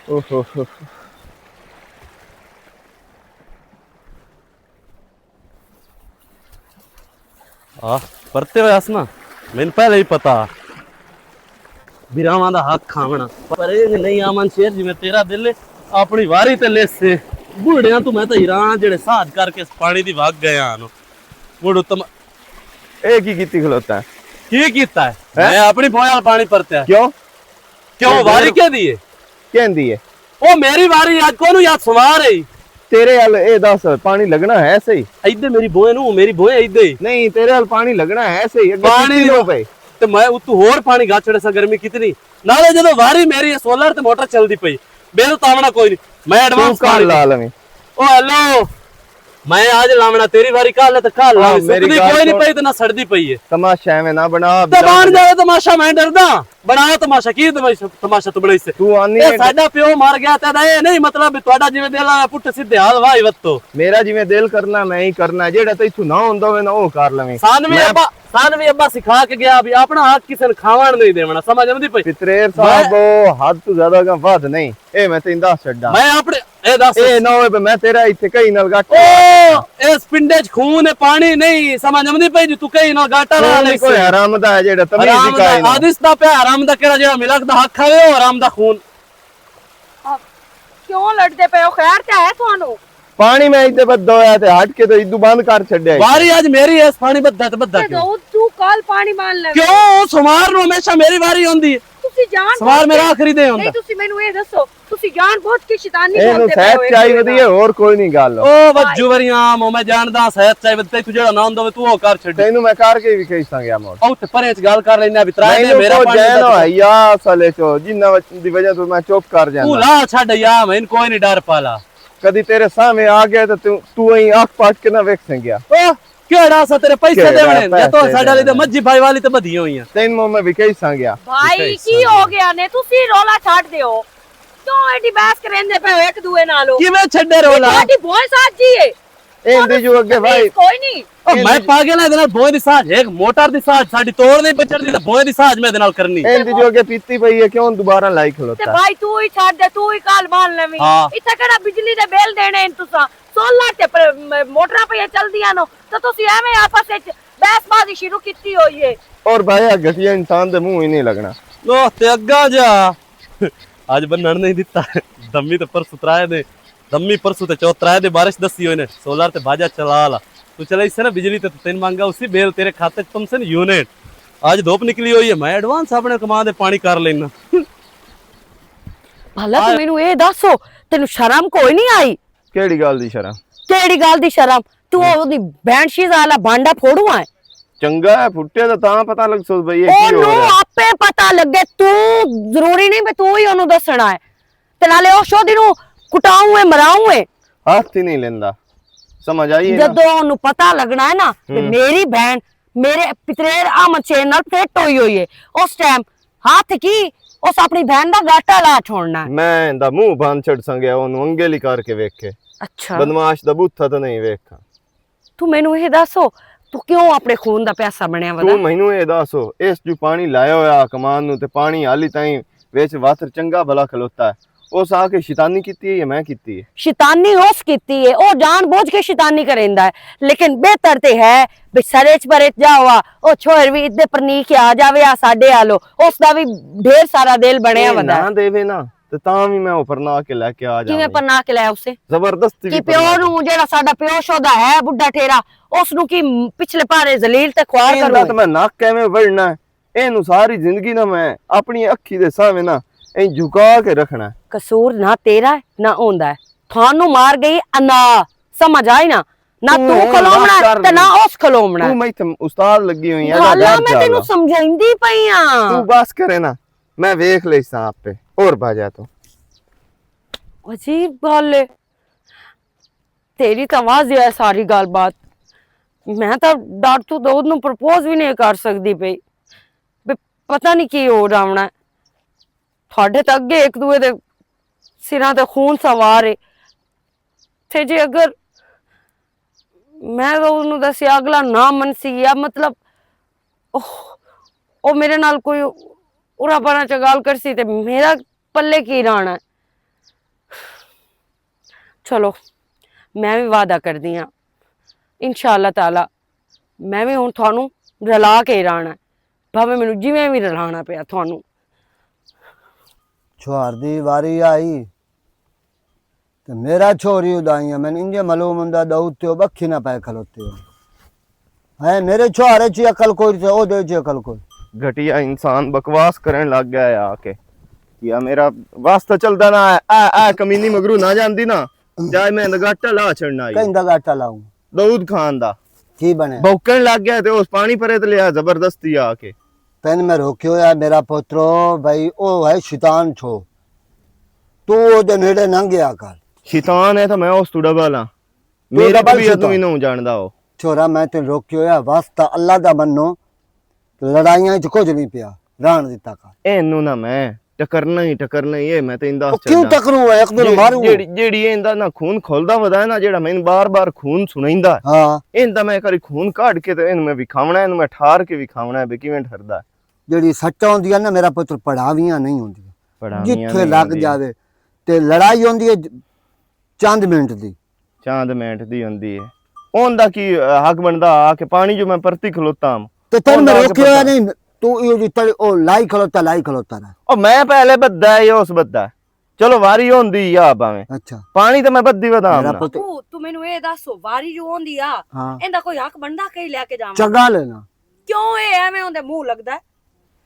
ओहो हो। आ परते हुए हसना मैंने पहले ही पता बिरावां दा हक खावना पर ये नहीं आमन शेर जिवें तेरा दिल है अपनी वारी ते ले से बूढ़िया तू मैं तो हीरान जेड़े साध करके इस पानी दी भाग गए आनो बूढ़ो तुम एक ही कीती खलोता है की कीता है हैं? मैं अपनी भोयाल पानी परते है क्यों क्यों वारी क्या दी है कहंदी है ओ मेरी वारी आज कोनू याद सवार है तेरे हल ए दस पानी लगना है सही इधे मेरी बोए नु मेरी बोए इधे नहीं तेरे हल पानी लगना है सही अगे पानी कीती लो पे ते मैं तू होर पानी गाचड़े सा गर्मी कितनी नाले जदों वारी मेरी सोलर ते मोटर चलदी पई बेलो तावना कोई नहीं मैं तू एडवांस काल ला लवी ओ हेलो मैं आज लावना तेरी बारी काल तो काल हाँ, लावी मेरी सुकदी गाल कोई नहीं तो- पई तो ना सड़दी पई है तमाशा में ना बना दबान जावे तमाशा मैं डरदा बना तमाशा की तमाशा तू बड़ी से तू आनी ए है साडा प्यो मार गया तेदा ए नहीं मतलब भी ਤੁਹਾਡਾ ਜਿਵੇਂ ਦਿਲ ਆ ਪੁੱਟ ਸਿੱਧੇ ਹਾਲ ਵਾਈ ਵੱਤੋ मेरा जिवें दिल करना मैं ही करना जेड़ा तैथू ना होंदा वे ना ओ कर लवी सानवी अब्बा सिखा के गया भी अपना हक किसे खावण नहीं देवना समझ आंदी पई पितरेर साहब हद तू ज्यादा का वध नहीं ए मैं तेन दस छड्डा मैं अपने ए दस ए ना होए मैं तेरा इथे कई नाल गाट ओ इस पिंडे च खून है पानी नहीं समझ आंदी पई जी तू कई ना गाटा ला ले कोई हराम दा है जेड़ा तमीज हराम दी दा काई ना आदिस दा पे हराम दा केड़ा जेड़ा मिलक दा हक खावे ओ हराम दा खून क्यों लड़ते पे हो खैर क्या है थानू पानी में इते बद होया ते हट के तो इदू बंद कर छड्या वारी आज मेरी है इस पानी बद्दा ते बद्दा क्यों तू कल पानी मान ले क्यों सुमार नु हमेशा मेरी वारी होंदी है ਤੁਸੀਂ ਜਾਨ ਸਵਾਰ ਮੇਰਾ ਆਖਰੀ ਦੇ ਹੁੰਦਾ ਨਹੀਂ ਤੁਸੀਂ ਮੈਨੂੰ ਇਹ ਦੱਸੋ ਤੁਸੀਂ ਜਾਨ ਬਹੁਤ ਕੀ ਸ਼ੈਤਾਨੀ ਇਹਨੂੰ ਕਰਦੇ ਸਹਿਤ ਚਾਹੀਦੀ ਹੈ ਹੋਰ ਕੋਈ ਨਹੀਂ ਗੱਲ ਓ ਵੱਜੂ ਵਰੀਆਂ ਮੋ ਮੈਂ ਜਾਣਦਾ ਸਹਿਤ ਚਾਹੀਦੀ ਤੂੰ ਜਿਹੜਾ ਨਾ ਹੁੰਦਾ ਵੇ ਤੂੰ ਉਹ ਕਰ ਛੱਡ ਤੈਨੂੰ ਮੈਂ ਕਰਕੇ ਵੀ ਕਹੀ ਸੰਗਿਆ ਮੋੜ ਉਹ ਤੇ ਪਰੇ ਚ ਗੱਲ ਕਰ ਲੈਣਾ ਵੀ ਤਰਾ ਦੇ ਮੇਰਾ ਮੈਨੂੰ ਪਾਣੀ ਜੈਨ ਹੋਇਆ ਅਸਲੇ ਚੋ ਜਿੰਨਾ ਦੀ ਵਜ੍ਹਾ ਤੋਂ ਮੈਂ ਚੁੱਪ ਕਰ ਤੂੰ ਜਾਂਦਾ ਲਾ ਛੱਡ ਯਾ ਮੈਨੂੰ ਕੋਈ ਨਹੀਂ ਡਰ ਪਾਲਾ ਕਦੀ ਤੇਰੇ ਸਾਹਮਣੇ ਆ ਗਿਆ ਤਾਂ ਤੂੰ ਹੀ ਅੱਖ ਪਾਟ ਕੇ ਨਾ ਵੇਖ ਸੰਗਿਆ ਓ ਕਿਹੜਾ ਸਾ ਤੇਰੇ ਪੈਸੇ ਦੇਵਣੇ ਜਾਂ ਤੋ ਸਾਡਾ ਲਈ ਤੇ ਮੱਜੀ ਭਾਈ ਵਾਲੀ ਤੇ ਵਧੀਆਂ ਹੋਈਆਂ ਤੈਨੂੰ ਮੈਂ ਵੀ ਕਹੀ ਸੰਗਿਆ ਭਾਈ ਕੀ ਹੋ ਗਿਆ ਨੇ ਤੁਸੀਂ ਰੋਲਾ ਛੱਡ ਦਿਓ ਕਿਉਂ ਐਡੀ ਬਹਿਸ ਕਰਿੰਦੇ ਪਏ ਹੋ ਇੱਕ ਦੂਏ ਨਾਲੋਂ ਕਿਵੇਂ ਛੱਡੇ ਰੋਲਾ ਤੁਹਾਡੀ ਬੋਏ ਸਾਜੀ ਏ ਇਹਦੀ ਜੋ ਅੱਗੇ ਭਾਈ ਕੋਈ ਨਹੀਂ ਓ ਮੈਂ ਪਾਗਲ ਆ ਇਹਦੇ ਨਾਲ ਬੋਏ ਦੀ ਸਾਜ ਇੱਕ ਮੋਟਰ ਦੀ ਸਾਜ ਸਾਡੀ ਤੋੜ ਨਹੀਂ ਵਿਚੜਦੀ ਤਾਂ ਬੋਏ ਦੀ ਸਾਜ ਮੈਂ ਇਹਦੇ ਨਾਲ ਕਰਨੀ ਇਹਦੀ ਜੋ ਅੱਗੇ ਪੀਤੀ ਪਈ ਹੈ ਕਿਉਂ ਦੁਬਾਰਾ ਲਾਈ ਤੇ ਖਲੋਤਾ ਭਾਈ ਤੂੰ ਹੀ ਛੱਡ ਦੇ ਤੂੰ ਹੀ ਕਾਲ ਮਾਨ ਲਵੀਂ ਹਾਂ। ਇੱਥੇ ਕਿਹੜਾ ਬਿਜਲੀ ਦੇ ਬਿੱਲ ਦੇਣੇ ਤੁਸੀਂ ਸੋਲਰ ਤੇ ਮੋਟਰਾਂ ਪਈਆਂ ਚਲਦੀਆਂ ਨੋ ਤਾਂ ਤੁਸੀਂ ਐਵੇਂ ਆਪਸ ਵਿੱਚ ਬਹਿਸਬਾਜ਼ੀ ਸ਼ੁਰੂ ਕੀਤੀ ਹੋਈ ਏ ਔਰ ਭਾਈ ਆ ਘਟਿਆ ਇਨਸਾਨ ਦੇ ਮੂੰਹ ਹੀ ਨਹੀਂ ਲੱਗਣਾ ਲੋ ਤੇ ਅੱਗਾ ਜਾ ਅੱਜ ਬੰਨਣ ਨਹੀਂ ਦਿੱਤਾ ਦਮੀ ਤੇ ਪਰਸੋਂ ਤਰਾਏ ਦੇ दम्मी परसों ते चौथराए दे बारिश दसी हुई ने सोलर ते बाजा चला ला तू चला इससे ना बिजली ते तेन मांगा उसी बेल तेरे खाते तुम से यूनिट आज धूप निकली हुई है मैं एडवांस अपने कमा दे पानी कर लेना भला तू मेनू ए दसो तेनु शर्म कोई नहीं आई ਕਿਹੜੀ ਗੱਲ ਦੀ ਸ਼ਰਮ केड़ी गल दी शर्म तू ओदी बैंड शीज वाला भांडा फोड़ू है ਚੰਗਾ ਹੈ ਫੁੱਟੇ ਤਾਂ ਪਤਾ ਲੱਗ ਸੋ ਬਈ ਇਹ ਕੀ ਹੋ ओनू ਰਿਹਾ आपे पता लगे तू जरूरी नहीं भी तू ही ओनू दसना है ते नाले ओ शोदी नु कुटाऊं है मराऊं है ਹੱਥ ਹੀ ਨਹੀਂ ਲੈਂਦਾ ਸਮਝ ਆਈ ਹੈ ਨਾ जदों ओनू पता लगना है ना कि मेरी बहन मेरे पितरेर अहमद शेर नाल फिट होई होई है उस टाइम हाथ की उस अपनी बहन दा गाटा ला छोड़ना है ਮੈਂ ਇਹਦਾ ਮੂੰਹ ਬੰਨ ਛੱਡ ਸੰਗਿਆ ਉਹਨੂੰ ਅੰਗੇਲੀ ਕਰਕੇ ਵੇਖੇ अच्छा ਬਦਮਾਸ਼ ਦਾ ਬੁੱਥਾ ਤਾਂ ਨਹੀਂ ਵੇਖਾਂ तू मेनू ये दसो तू क्यों अपने खून दा प्यासा बनया वदा ਤੂੰ ਮੈਨੂੰ ਇਹ ਦੱਸੋ ਇਸ ਜੋ ਪਾਣੀ ਲਾਇਆ ਹੋਇਆ ਕਮਾਨ ਨੂੰ ਤੇ ਪਾਣੀ ਹਾਲੀ ਤਾਈਂ ਵਿੱਚ ਵਾਤਰ ਚੰਗਾ ਭਲਾ ਖਲੋਤਾ ਹੈ ਉਸ ਆ ਕੇ ਸ਼ੈਤਾਨੀ ਕੀਤੀ ਹੈ ਜਾਂ ਮੈਂ ਕੀਤੀ ਹੈ शैतानी होस कीती है ओ जान बोझ के शैतानी करेंदा है लेकिन बेहतर ते है भी सरेच परेच जावा ओ छोर भी इदे परनी के आ जावे आ साडे आलो उस दा भी ढेर सारा दिल बनया ਇਹ वदा ਨਾ ਦੇਵੇ ਨਾ ਤੇ ਤਾਂ ਵੀ ਮੈਂ ਉੱਪਰ ਨਾ ਕੇ ਲੈ ਕੇ ਆ किवें ਜਾਵਾਂ परना के लाया उसे ਜ਼ਬਰਦਸਤੀ कि प्यो नु जेड़ा साडा प्यो शोदा है बुड्ढा ठेरा उस नु की पिछले पारे जलील ते ख्वार ਇਹਦਾ करो ਤਾਂ ਮੈਂ ਨੱਕ ਐਵੇਂ ਵੜਨਾ ਇਹਨੂੰ ਸਾਰੀ ਜ਼ਿੰਦਗੀ ਨਾ ਮੈਂ ਆਪਣੀ ਅੱਖੀ ਦੇ ਸਾਹਮਣੇ ਨਾ ਇਹ ਝੁਕਾ ਕੇ ਰੱਖਣਾ कसूर ना तेरा है ना ओंदा है थानू मार गई अना समझ आई ना ना तू खलोमना ते ना उस खलोमना ਤੂੰ ਮੈਂ ਤੇ ਉਸਤਾਦ ਲੱਗੀ ਹੋਈ ਹੈ गल मैं तेनू समझाइंदी पई हां ਤੂੰ ਬਸ ਕਰੇ ਨਾ ਮੈਂ ਵੇਖ ਲਈ ਸਾਂ ਆਪੇ ਹੋਰ ਬਾਜਾ ਤੂੰ अजीब गल है तेरी तो वाज़ है सारी गल बात मैं तो डर तू तो ओनू प्रपोज भी नहीं कर सकती पई पता नहीं की हो रावना थोड़े तो अगे एक दूए दे सिरां ते खून सवार है थे जे अगर मैं तो ओनू दसिया अगला ना मनसी या मतलब ओ मेरे नाल कोई उरा परा च गल करसी ते मेरा पल्ले की रहना ਚਲੋ ਮੈਂ ਵੀ ਵਾਅਦਾ ਕਰਦੀ ਹਾਂ ਇਨਸ਼ਾਅੱਲਾ ਤਾਲਾ ਮੈਂ ਵੀ ਹੁਣ ਤੁਹਾਨੂੰ ਰਲਾ ਕੇ ਰਹਿਣਾ ਭਾਵੇਂ ਮੈਨੂੰ ਜਿਵੇਂ ਵੀ ਰਲਾਉਣਾ ਪਿਆ ਤੁਹਾਨੂੰ। छुहार दी वारी आई तो मेरा छोरी उदाइयां मैंने इंजे मालूम हुंदा दऊते हो बखी ना पाए खलोते हो है मेरे छुहारे ची अकल कोई थे ओ दे ची अकल कोई घटिया इंसान बकवास करने लग गया है आके या मेरा वास्ता चलता ना है आ कमीनी मगरू ना जानती ना जाए मैं नगाटा ला छड़ना आई कहीं दगाटा लाऊं दूध खान दा की बने भौकन लग गया ते उस पानी परे ते लिया जबरदस्ती आके तेन में रोक्यो या मेरा पुत्रो भाई ओ है शैतान छो तू ओ दे नेड़े ना गया कर शैतान है तो मैं उस तू डबल हाँ तू मेरी डबल तबीयत शैतान। भी नहीं जानदा हो छोरा मैं तेन रोक्यो या वास्ता अल्लाह दा मन्नो लड़ाइयां च कुछ नहीं पिया रान दिता कर एनू ना मैं टकरना ही ये मैं तो इंदा ओ क्यों टकरू है एक दिन मारू जेड़ी इंदा ना खून खोलदा वदा है ना जेड़ा मैंने बार-बार खून सुनाइंदा हां इंदा मैं करी खून काट के तो इन मैं विखावना है इन मैं ठार के विखावना है बे किवें ठरदा जेड़ी सट्टा होंदी ना मेरा पुत्र पढ़ावियां नहीं होंदी पढ़ावियां जिथे नहीं लग होंदी। जावे ते लड़ाई होंदी है चंद मिनट दी चांद मिनट दी होंदी है ओंदा की हक बनदा आके पानी जो मैं परती खलोता हूं ते तेन में ओंदा आके रोकियो पता- नहीं तू यो जी तड़ ओ लाई खलोता रहा ओ मैं पहले बद्दा है या उस बद्दा है चलो वारी होंदी या भावें अच्छा पानी तो मैं बद्दी वदा मेरा ना पुत्र ਤੂੰ ਮੈਨੂੰ ਇਹ ਦੱਸ ਵਾਰੀ ਜੋ ਹੁੰਦੀ ਆ हां ਇਹਦਾ ਕੋਈ ਹੱਕ ਬਣਦਾ ਕਈ ਲੈ ਕੇ ਜਾਵਾਂ चगा लेना ਕਿਉਂ ਇਹ ਐਵੇਂ ਉਹਦੇ ਮੂੰਹ ਲੱਗਦਾ ਹੈ?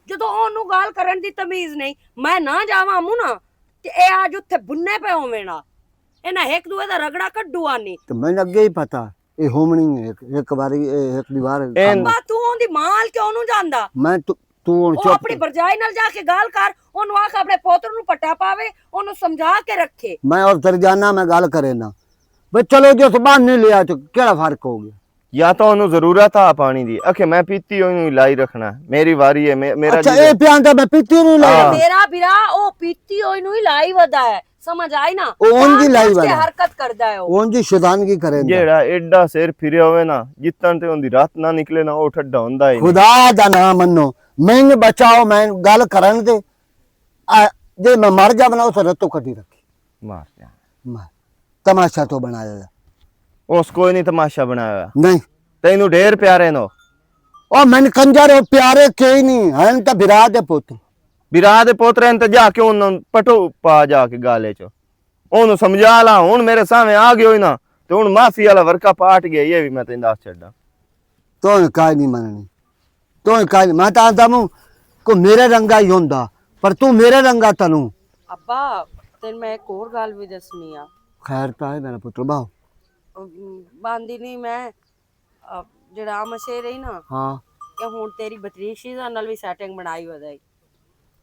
ਜਦੋਂ ਉਹਨੂੰ ਗੱਲ ਕਰਨ ਦੀ ਤਮੀਜ਼ ਨਹੀਂ ਮੈਂ ਨਾ ਜਾਵਾਂ ਮੂੰਹ ਨਾ ਤੇ ਇਹ ਅੱਜ ਉੱਥੇ ਬੁੰਨੇ ਪਏ ਹੋਵੇਂ ਨਾ ਇਹਨਾਂ ਇੱਕ ਦੂਏ ਦਾ ਰਗੜਾ ਕੱਢੂ ਆਨੀ तो मैंने अगे ही पता ये होमनी है एक बारी एक दीवार ਅੱਬਾ ਤੂੰ ਉਹਦੀ ਮਾਲ ਕਿਉਂ ਨੂੰ ਜਾਂਦਾ मैं तू हुण ਉਹ चुप ਆਪਣੀ ਭਰਜਾਈ ਨਾਲ ਜਾ ਕੇ ਗੱਲ ਕਰ ਉਹਨੂੰ ਆਖ ਆਪਣੇ ਪੋਤਰ ਨੂੰ ਪੱਟਾ ਪਾਵੇ ਉਹਨੂੰ ਸਮਝਾ ਕੇ ਰੱਖੇ मैं और तरजाना में गल करे ना भाई चलो जो सुबह नहीं लिया तो क्या फर्क हो गया या तो ओनू जरूरत आ पानी दी अखे मैं पीती ओनू लाई रखना मेरी वारी है मेरा अच्छा जी- ये प्यान तो मैं पीती नहीं हाँ। लगा ਮੇਰਾ ਵੀਰਾ ਉਹ ਪੀਤੀ ਹੋਈ ਨੂੰ ਹੀ ਲਾਈ ਵਦਾ ਹੈ ਸਮਝ ਆਈ ਨਾ ਉਹ ਉਂਝ ਹੀ ਲਾਈ ਜਾਣ ਬੁੱਝ ਕੇ ਵਦਾ। ਹਰਕਤ ਕਰਦਾ ਹੈ ਉਹ उन जी शैतानगी करे जेड़ा एडा सिर फिरे होवे ना जितन ते ओंदी रात ना निकले ना ओ ठड्डा होंदा ही नहीं। खुदा दा नाम मनो मैंने बचाओ मैं गल करन दे जे मैं मर जावना उस रत्तो कटी रखी मार दिया मैं तमाशा तो बनाया है। उस कोई नहीं तमाशा बनाया होया। नहीं तैनू ढेर प्यारे नो और मैंने कंजर हो प्यारे के ही नहीं हैं तो बिरा दे पुत्र बिरा दे पोतरे ने ते जाके उन पटो पा जाके गाले च ओनू समझा ला हुन मेरे सामने आ गयो ही ना ते हुन माफी वाला वर्का पाट गया ये भी मैं तेन दस छड्डा तो काय नहीं मननी तो काय मैं तो आता हूं को मेरे रंगा ही होंदा पर तू मेरे रंगा तनु ਅੱਬਾ ਤੈਨੂੰ ਮੈਂ ਇੱਕ ਹੋਰ ਗੱਲ ਵੀ ਦੱਸਣੀ ਆ खैर तो है मेरा पुत्र बाओ ਬਾਂਦੀ ਨਹੀਂ ਮੈਂ ਜਿਹੜਾ ਮਸੇ ਰਹੀ ਨਾ हाँ ਇਹ ਹੁਣ ਤੇਰੀ ਬਤਰੀਸ਼ੀ ਦਾ ਨਾਲ ਵੀ ਸੈਟਿੰਗ ਬਣਾਈ ਵਦਾਈ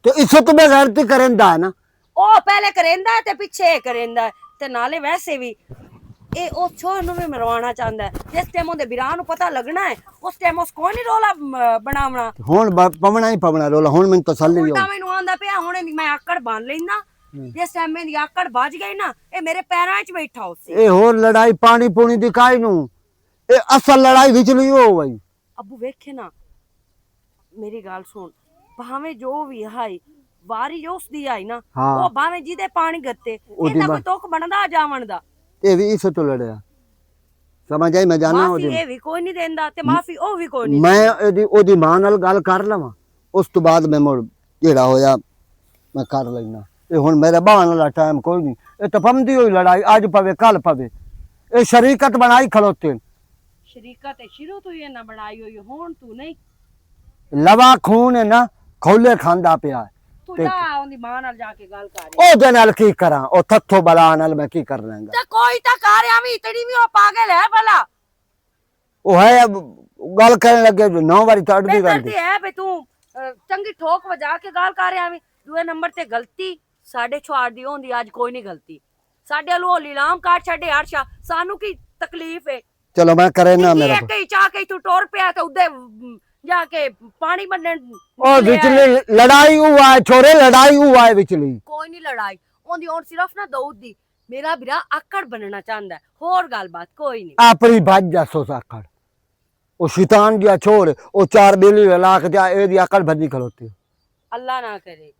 तो इससे तुम्हें गलती करेंदा है ना ਉਹ ਪਹਿਲੇ ਕਰੇਂਦਾ ਹੈ ਤੇ ਪਿੱਛੇ ਇਹ ਕਰੇਂਦਾ ਹੈ ਤੇ ਨਾਲੇ ਵੈਸੇ ਵੀ ਇਹ ਉਸ ਛੋਰ ਨੂੰ ਵੀ ਮਰਵਾਉਣਾ ਚਾਹੁੰਦਾ ਹੈ ਜਿਸ ਟਾਈਮ ਉਹਦੇ ਵਿਰਾਹ ਨੂੰ ਪਤਾ ਲੱਗਣਾ ਹੈ ਉਸ ਟਾਈਮ ਉਸ ਕੋਈ ਨਹੀਂ ਰੋਲਾ ਬਣਾਉਣਾ हुन पवना ही पवना रोला हुन मैं तसल्ली हो ਉਲਟਾ ਮੈਨੂੰ ਆਂਦਾ ਪਿਆ ਹੁਣ ਇਹਦੀ ਮੈਂ ਆਕੜ ਬੰਨ ਲੈਣਾ ਜਿਸ ਟਾਈਮ ਮੇਰੀ ਆਕੜ ਵੱਜ ਗਈ ਨਾ ਇਹ ਮੇਰੇ ਪੈਰਾਂ 'ਚ ਬੈਠਾ ਉਸੇ ए होर लड़ाई पानी पूनी दिखाई नु ए असल लड़ाई विचली हो भाई ਅੱਬੂ ਵੇਖੇ ਨਾ ਮੇਰੀ ਗੱਲ ਸੁਣ ਭਾਵੇਂ ਜੋ ਵੀ ਹਾਈ ਵਾਰੀ ਜੋ ਉਸਦੀ ਆਈ ਨਾ हाँ ਉਹ ਭਾਵੇਂ ਜਿਹਦੇ ਪਾਣੀ ਗੱਤੇ ਉਹਦੀ ਇਹਦਾ ਕੋਈ ਬਾ- ਤੁਕ ਬਣਦਾ ਜਾਵਣ ਦਾ ये भी इसे तो लड़या समझ आई मैं जाना ਮਾਫੀ ਇਹ ਵੀ ਕੋਈ ਨਹੀਂ ਦਿੰਦਾ ਤੇ ਮਾਫੀ ਉਹ ਵੀ ਕੋਈ ਨਹੀਂ मैं ओदी मां नाल गल कर लवां उस तो बाद मैं मुड़ जेड़ा होया मैं कर लेना ये हुन मेरे बहाने वाला टाइम कोई नहीं ये तो फमदी हुई लड़ाई आज पवे कल पवे ये शरीकत बनाई खलोते ਸ਼ਰੀਕਤ ਸ਼ੁਰੂ ਤੋਂ ਹੀ ਇਹਨਾਂ ਬਣਾਈ ਹੋਈ ਹੁਣ ਤੂੰ ਨਹੀਂ लवा खून है ना खौले खांदा पिया ਤੂੰ ਜਾ ਉਹਦੀ ਮਾਂ ਨਾਲ ਜਾ ਕੇ ਗੱਲ ਕਰ ओ दे नाल की करा ओ थथो बला नाल मैं की कर लेंगा ਤੇ ਕੋਈ ਤਾਂ ਕਾਰਿਆ ਵੀ ਇਤਨੀ ਵੀ ਉਹ ਪਾਗਲ ਹੈ ਭਲਾ ओ है अब गल करने लगे 9 बारी तो अड़दी ਬਿਹਤਰ गल ਤੇ ਹੈ ਵੀ ਤੂੰ ਚੰਗੀ ਠੋਕ ਵਜਾ ਕੇ ਗੱਲ ਕਰ ਰਿਹਾ ਵੀ ਦੂਏ ਨੰਬਰ ਤੇ ਗਲਤੀ ਸਾਡੇ ਛੁਆੜ ਦੀ ਹੁੰਦੀ ਅੱਜ ਕੋਈ ਨਹੀਂ ਗਲਤੀ ਸਾਡੇ ਵੱਲੋਂ ਉਹ ਲੀਲਾਮ ਕਾਟ ਛੱਡੇ ਅਰਸ਼ਾ ਸਾਨੂੰ ਕੀ ਤਕਲੀਫ ਹੈ चलो मैं करे ना मेरा ਇੱਕ ਹੀ ਚਾਹ ਕੇ ਤੂੰ ਟੋਰ ਪਿਆ ਤੇ ਉੱਦੇ ਜਾ ਕੇ ਪਾਣੀ ਬੰਨਣ ओ विचली लड़ाई हुआ है छोरे लड़ाई हुआ है विचली ਕੋਈ ਨਹੀਂ ਲੜਾਈ ਉਹਦੀ ਹੁਣ ਸਿਰਫ ਨਾ ਦਊਦ ਦੀ ਮੇਰਾ ਵੀਰਾ ਆਕੜ ਬਣਨਾ ਚਾਹੁੰਦਾ ਹੈ, ਹੋਰ ਗੱਲਬਾਤ ਕੋਈ ਨਹੀਂ अपनी भज जा सो साकड़ ओ शैतान दिया छोड़ ओ चार बेली लाख जा ए दी अकड़ भजी खलोती ਅੱਲਾ ਨਾ ਕਰੇ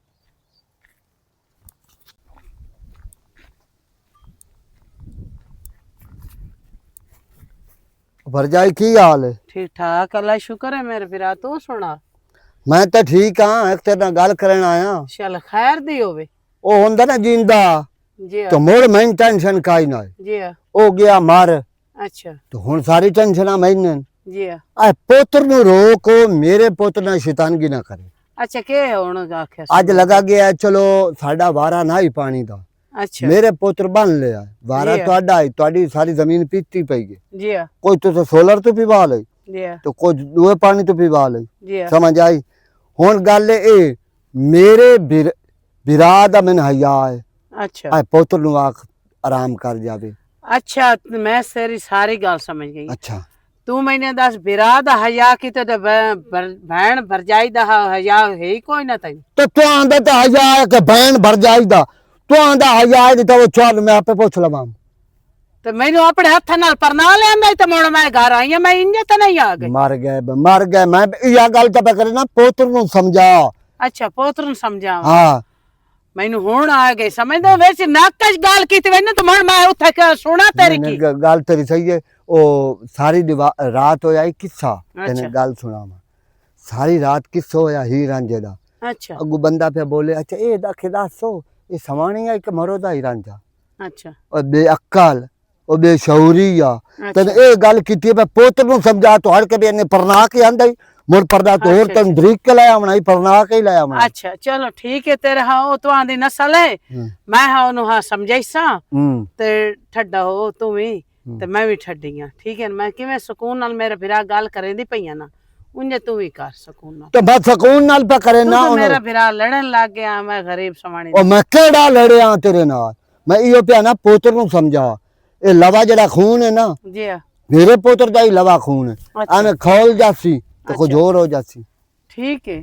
भरजाई की हाल है? ठीक ठाक अल्लाह शुक्र है मेरे फिरा तू सुना मैं तो ठीक हाँ, एक तेरे नाल गल करन आया। चल खैर दी होवे ओ हुंदा ना जिंदा जी तो मुड़ मैं टेंशन काई ना जी ओ गया मर अच्छा तो हुन सारी टेंशन मैंने जी आ पुत्र नु रोको, मेरे पुत्र ना शैतानगी ना करे। अच्छा के हुन आख्या अज लगा गया चलो साडा वारा ना ही पानी दा, अच्छा मेरे पुत्र बन लिया वारा जी। ਤੁਹਾਡਾ ही, ਤੁਹਾਡੀ सारी जमीन पीती पई है। जी कोई तो सोलर तो पिवा ले जी तो कोई दूए पानी तो पिवा ले, जी समझ आई? हुन गल ए मेरे बिरा दा मैन हया है, अच्छा आ पुत्र नु आख आराम कर जावे। अच्छा मैं तेरी सारी गल समझ गई अच्छा तू मैंने दस बिरा दा हया किते ते भैन भरजाई दा हया है ही कोई ना तैਨੂੰ तो तू आंदा ते हया है कि बहन भर जाईदा, तू आंदा हया है तो वो चल मैं आपे पूछ लवां। ਤੇ ਮੈਨੂੰ ਆਪਣੇ ਹੱਥ ਨਾਲ ਪਰਨਾ ਲਿਆਂਦਾ ਤੇ ਮੁੜ ਮੈਂ ਘਰ ਆਈ ਆ ਮੈਂ ਇੰਜ ਤਾਂ ਨਹੀਂ ਆ ਗਈ मर गए मैं या गल तो करे ना पुत्र नु समझा। ਅੱਛਾ ਪੁੱਤਰ ਨੂੰ ਸਮਝਾਵਾਂ हाँ ਮੈਨੂੰ ਹੁਣ ਆ ਗਈ ਸਮਝਦਾ ਵਿੱਚ ਨੱਕ ਚ ਗੱਲ ਕੀਤੀ ਵੇ ਨਾ ਤੇ ਮੁੜ ਮੈਂ ਉੱਥੇ ਸੁਣਾ ਤੇਰੀ ਕੀ गल तेरी सही है। ओ सारी रात होया ही किस्सा तेने अच्छा। गल सुनावा। सारी रात किस्सा होया ही रांझे दा। ਅੱਛਾ अगू बंदा पे बोले अच्छा ए दखे दसो ये सवाणी है कि मरो दा ही रांझा ਅੱਛਾ और बेअक्ल और बेशऊरी आ। तेने अच्छा ए गल कीती है पुत्र नु समझा तो हड़ के भी इन्हें परना के आंदा ही मुड़ परदा तो और अच्छा, तन दरीक के लाया होना ही परना के ही लाया होना। अच्छा चलो ठीक है तेरे हाँ ਉਹ ਤੋਂ ਆਂਦੀ ਨਸਲ ਹੈ ਮੈਂ ਹਾਂ ਉਹਨੂੰ ਹਾਂ ਸਮਝਾਈਸਾਂ ਤੇ ਠੱਡਾ ਹੋ ਤੂੰ ਵੀ ਤੇ ਮੈਂ ਵੀ ਠੱਡੀ ਆ ਠੀਕ ਹੈ ਮੈਂ ਕਿਵੇਂ ਸਕੂਨ ਨਾਲ ਮੇਰੇ ਫਿਰਾ ਗੱਲ ਕਰੇਂਦੀ ਪਈਆਂ ਨਾ ਉਂਝ ਤੂੰ ਵੀ ਕਰ ਸਕੂਨ ਨਾਲ तो बस सुकून नाल पे करे ਤੂੰ ना ਤਾਂ ਮੇਰਾ उन्हें। ਫਿਰਾ ਲੜਨ ਲੱਗ ਗਿਆ ਮੈਂ ਗਰੀਬ ਸਵਾਣੀ और मैं केड़ा लड़िया तेरे नाल, मैं इहो पिया ना पुत्र नु समझा ए लवा जड़ा खून है ना जी मेरे पुत्र दा ही लवा खून है। अच्छा। आने खोल जासी तो कुछ अच्छा। और हो जासी। ठीक है